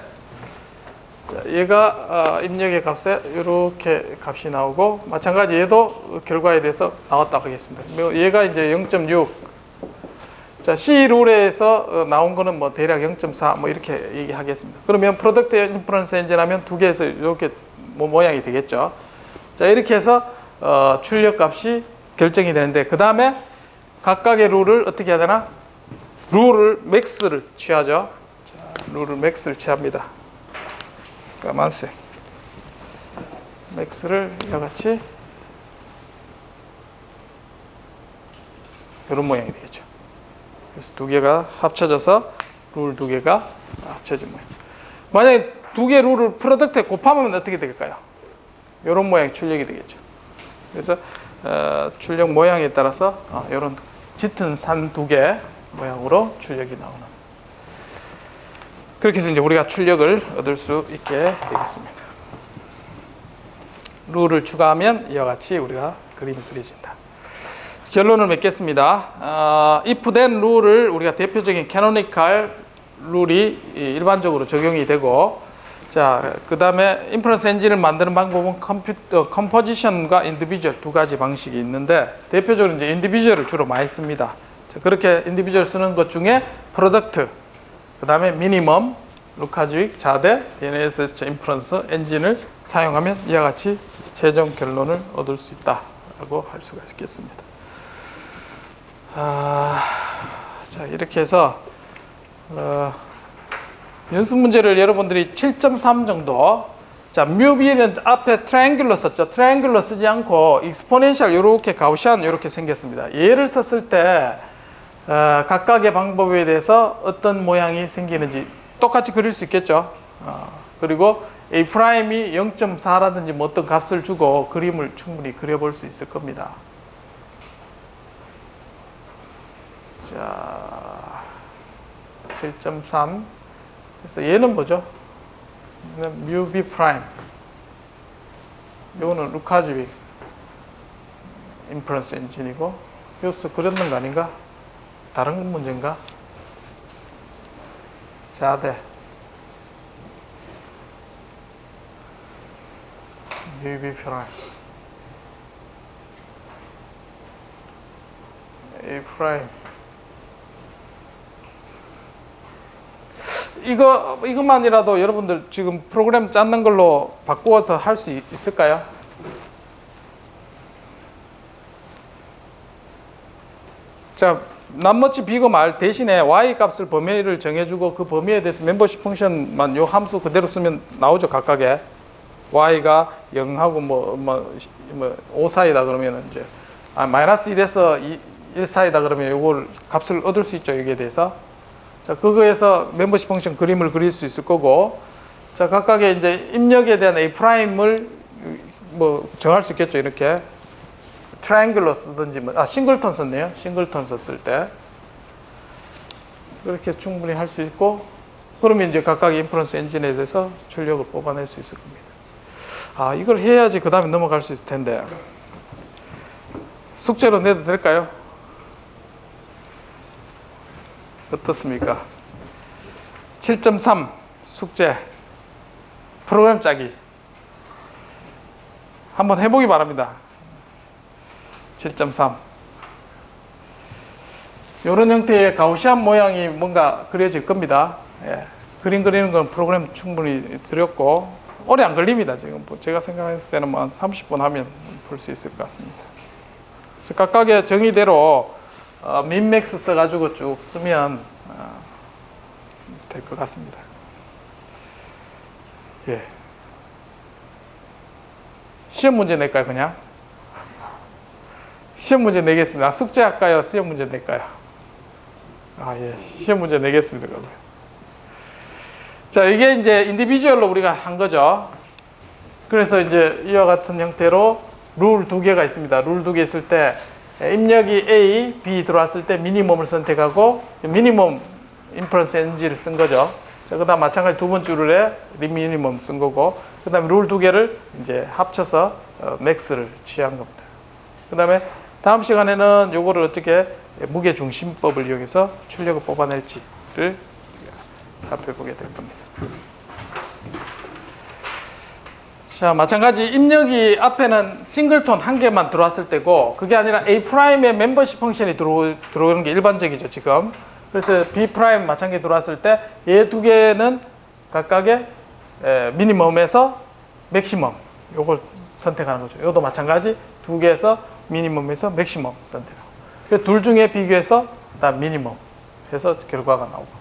자, 얘가 입력의 값에 이렇게 값이 나오고, 마찬가지 얘도 결과에 대해서 나왔다고 하겠습니다. 얘가 이제 0.6. 자, C 룰에서 나온 거는 뭐 대략 0.4 뭐 이렇게 얘기하겠습니다. 그러면 프로덕트 인퍼런스 엔진 하면 2개에서 이렇게 뭐 모양이 되겠죠. 자, 이렇게 해서 출력 값이 결정이 되는데, 그 다음에 각각의 룰을 어떻게 해야 되나? 룰을 맥스를 취하죠. 자, 룰을 맥스를 취합니다. 까만색 맥스를 이와 같이 이런 모양이 되겠죠. 그래서 2개가 합쳐져서 룰 2개가 합쳐진 모양. 만약에 2개 룰을 프로덕트에 곱하면 어떻게 될까요? 이런 모양이 출력이 되겠죠. 그래서 출력 모양에 따라서 이런 짙은 산 2개 모양으로 출력이 나오는, 그렇게 해서 이제 우리가 출력을 얻을 수 있게 되겠습니다. 룰을 추가하면 이와 같이 우리가 그림이 그려진다. 결론을 맺겠습니다. if then 룰을 우리가 대표적인 캐노니컬 룰이 일반적으로 적용이 되고, 자, 그 다음에 인퍼런스 엔진을 만드는 방법은 컴포지션과 인디비주얼 2가지 방식이 있는데, 대표적으로 이제 인디비주얼을 주로 많이 씁니다. 자, 그렇게 인디비주얼 쓰는 것 중에 프로덕트, 그 다음에 미니멈, 루카즈윅, 자대, DNS 인퍼런스 엔진을 사용하면 이와 같이 최종 결론을 얻을 수 있다라고 할 수가 있겠습니다. 자, 이렇게 해서 연습 문제를 여러분들이 7.3 정도. 자, 뮤비는 앞에 트라이앵글러 썼죠. 트라이앵글러 쓰지 않고 익스포넨셜 이렇게 가우시안 이렇게 생겼습니다. 얘를 썼을 때 각각의 방법에 대해서 어떤 모양이 생기는지 똑같이 그릴 수 있겠죠. 그리고 A'이 0.4라든지 뭐 어떤 값을 주고 그림을 충분히 그려볼 수 있을 겁니다. 자, 7.3 그래서 얘는 뭐죠? 뮤 B 프라임. 요거는 루카즈윅 인퍼런스 엔진이고, 여기서 그렸는 거 아닌가? 다른 문제인가? 자대 뮤 B 프라임 A 프라임. 이것만이라도 여러분들 지금 프로그램 짰는 걸로 바꾸어서 할 수 있을까요? 자, not bigger 말 대신에 y 값을 범위를 정해주고 그 범위에 대해서 멤버십 펑션만 요 함수 그대로 쓰면 나오죠, 각각에. y가 0하고 5 사이다 그러면 이제 마이너스 1에서 1 사이다 그러면 요걸 값을 얻을 수 있죠, 여기에 대해서. 자, 그거에서 멤버십 펑션 그림을 그릴 수 있을 거고, 자, 각각의 이제 입력에 대한 A 프라임을 뭐 정할 수 있겠죠, 이렇게. 트라이앵글러 쓰든지, 싱글턴 썼네요. 싱글턴 썼을 때. 그렇게 충분히 할 수 있고, 그러면 이제 각각의 인퍼런스 엔진에 대해서 출력을 뽑아낼 수 있을 겁니다. 이걸 해야지 그 다음에 넘어갈 수 있을 텐데. 숙제로 내도 될까요? 어떻습니까? 7.3 숙제 프로그램 짜기 한번 해보기 바랍니다. 7.3 이런 형태의 가우시안 모양이 뭔가 그려질 겁니다. 예. 그림 그리는 건 프로그램 충분히 드렸고 오래 안 걸립니다. 지금 제가 생각했을 때는 한 30분 하면 풀 수 있을 것 같습니다. 그래서 각각의 정의대로 민맥스 써가지고 쭉 쓰면 될 것 같습니다. 예. 시험 문제 낼까요, 그냥? 시험 문제 내겠습니다. 숙제 할까요? 시험 문제 낼까요? 예. 시험 문제 내겠습니다, 그러면. 자, 이게 이제 인디비주얼로 우리가 한 거죠. 그래서 이제 이와 같은 형태로 룰 두 개가 있습니다. 룰 두 개 있을 때 입력이 A, B 들어왔을 때 미니멈을 선택하고 미니멈 인퍼런스 엔진을 쓴 거죠. 자, 그다음 마찬가지 두 번째 룰에 미니멈 쓴 거고, 그다음에 룰 두 개를 이제 합쳐서 맥스를 취한 겁니다. 그다음에 다음 시간에는 요거를 어떻게 무게 중심법을 이용해서 출력을 뽑아낼지를 살펴보게 될 겁니다. 자, 마찬가지 입력이 앞에는 싱글톤 한 개만 들어왔을 때고, 그게 아니라 A'의 멤버십 펑션이 들어오는 게 일반적이죠, 지금. 그래서 B' 마찬가지 들어왔을 때, 얘 두 개는 각각의 미니멈에서 맥시멈, 요걸 선택하는 거죠. 요도 마찬가지 두 개에서 미니멈에서 맥시멈 선택하고. 그래서 둘 중에 비교해서 다 미니멈 해서 결과가 나오고.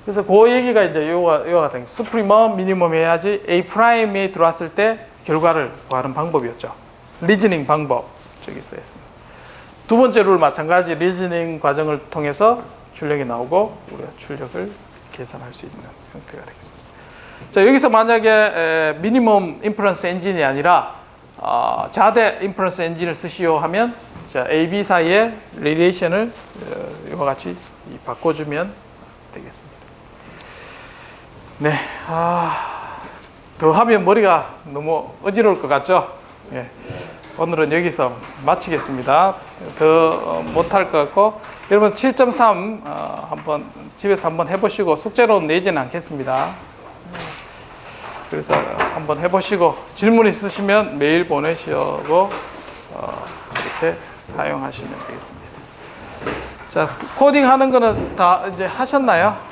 그래서 그 얘기가 이제 이와 같은 수프리멈, 미니멈 해야지 A'에 들어왔을 때 결과를 구하는 방법이었죠. 리즈닝 방법 저기 써 있습니다. 두 번째 룰 마찬가지 리즈닝 과정을 통해서 출력이 나오고 우리가 출력을 계산할 수 있는 형태가 되겠습니다. 자, 여기서 만약에 미니멈 인퍼런스 엔진이 아니라 자대 인퍼런스 엔진을 쓰시오 하면 자, A, B 사이의 리레이션을 이와 같이 바꿔주면 되겠습니다. 네, 더 하면 머리가 너무 어지러울 것 같죠? 예. 오늘은 여기서 마치겠습니다. 더 못할 것 같고, 여러분 7.3 한번 집에서 한번 해보시고 숙제로 내지는 않겠습니다. 그래서 한번 해보시고 질문 있으시면 메일 보내시고 이렇게 사용하시면 되겠습니다. 자, 코딩 하는 거는 다 이제 하셨나요?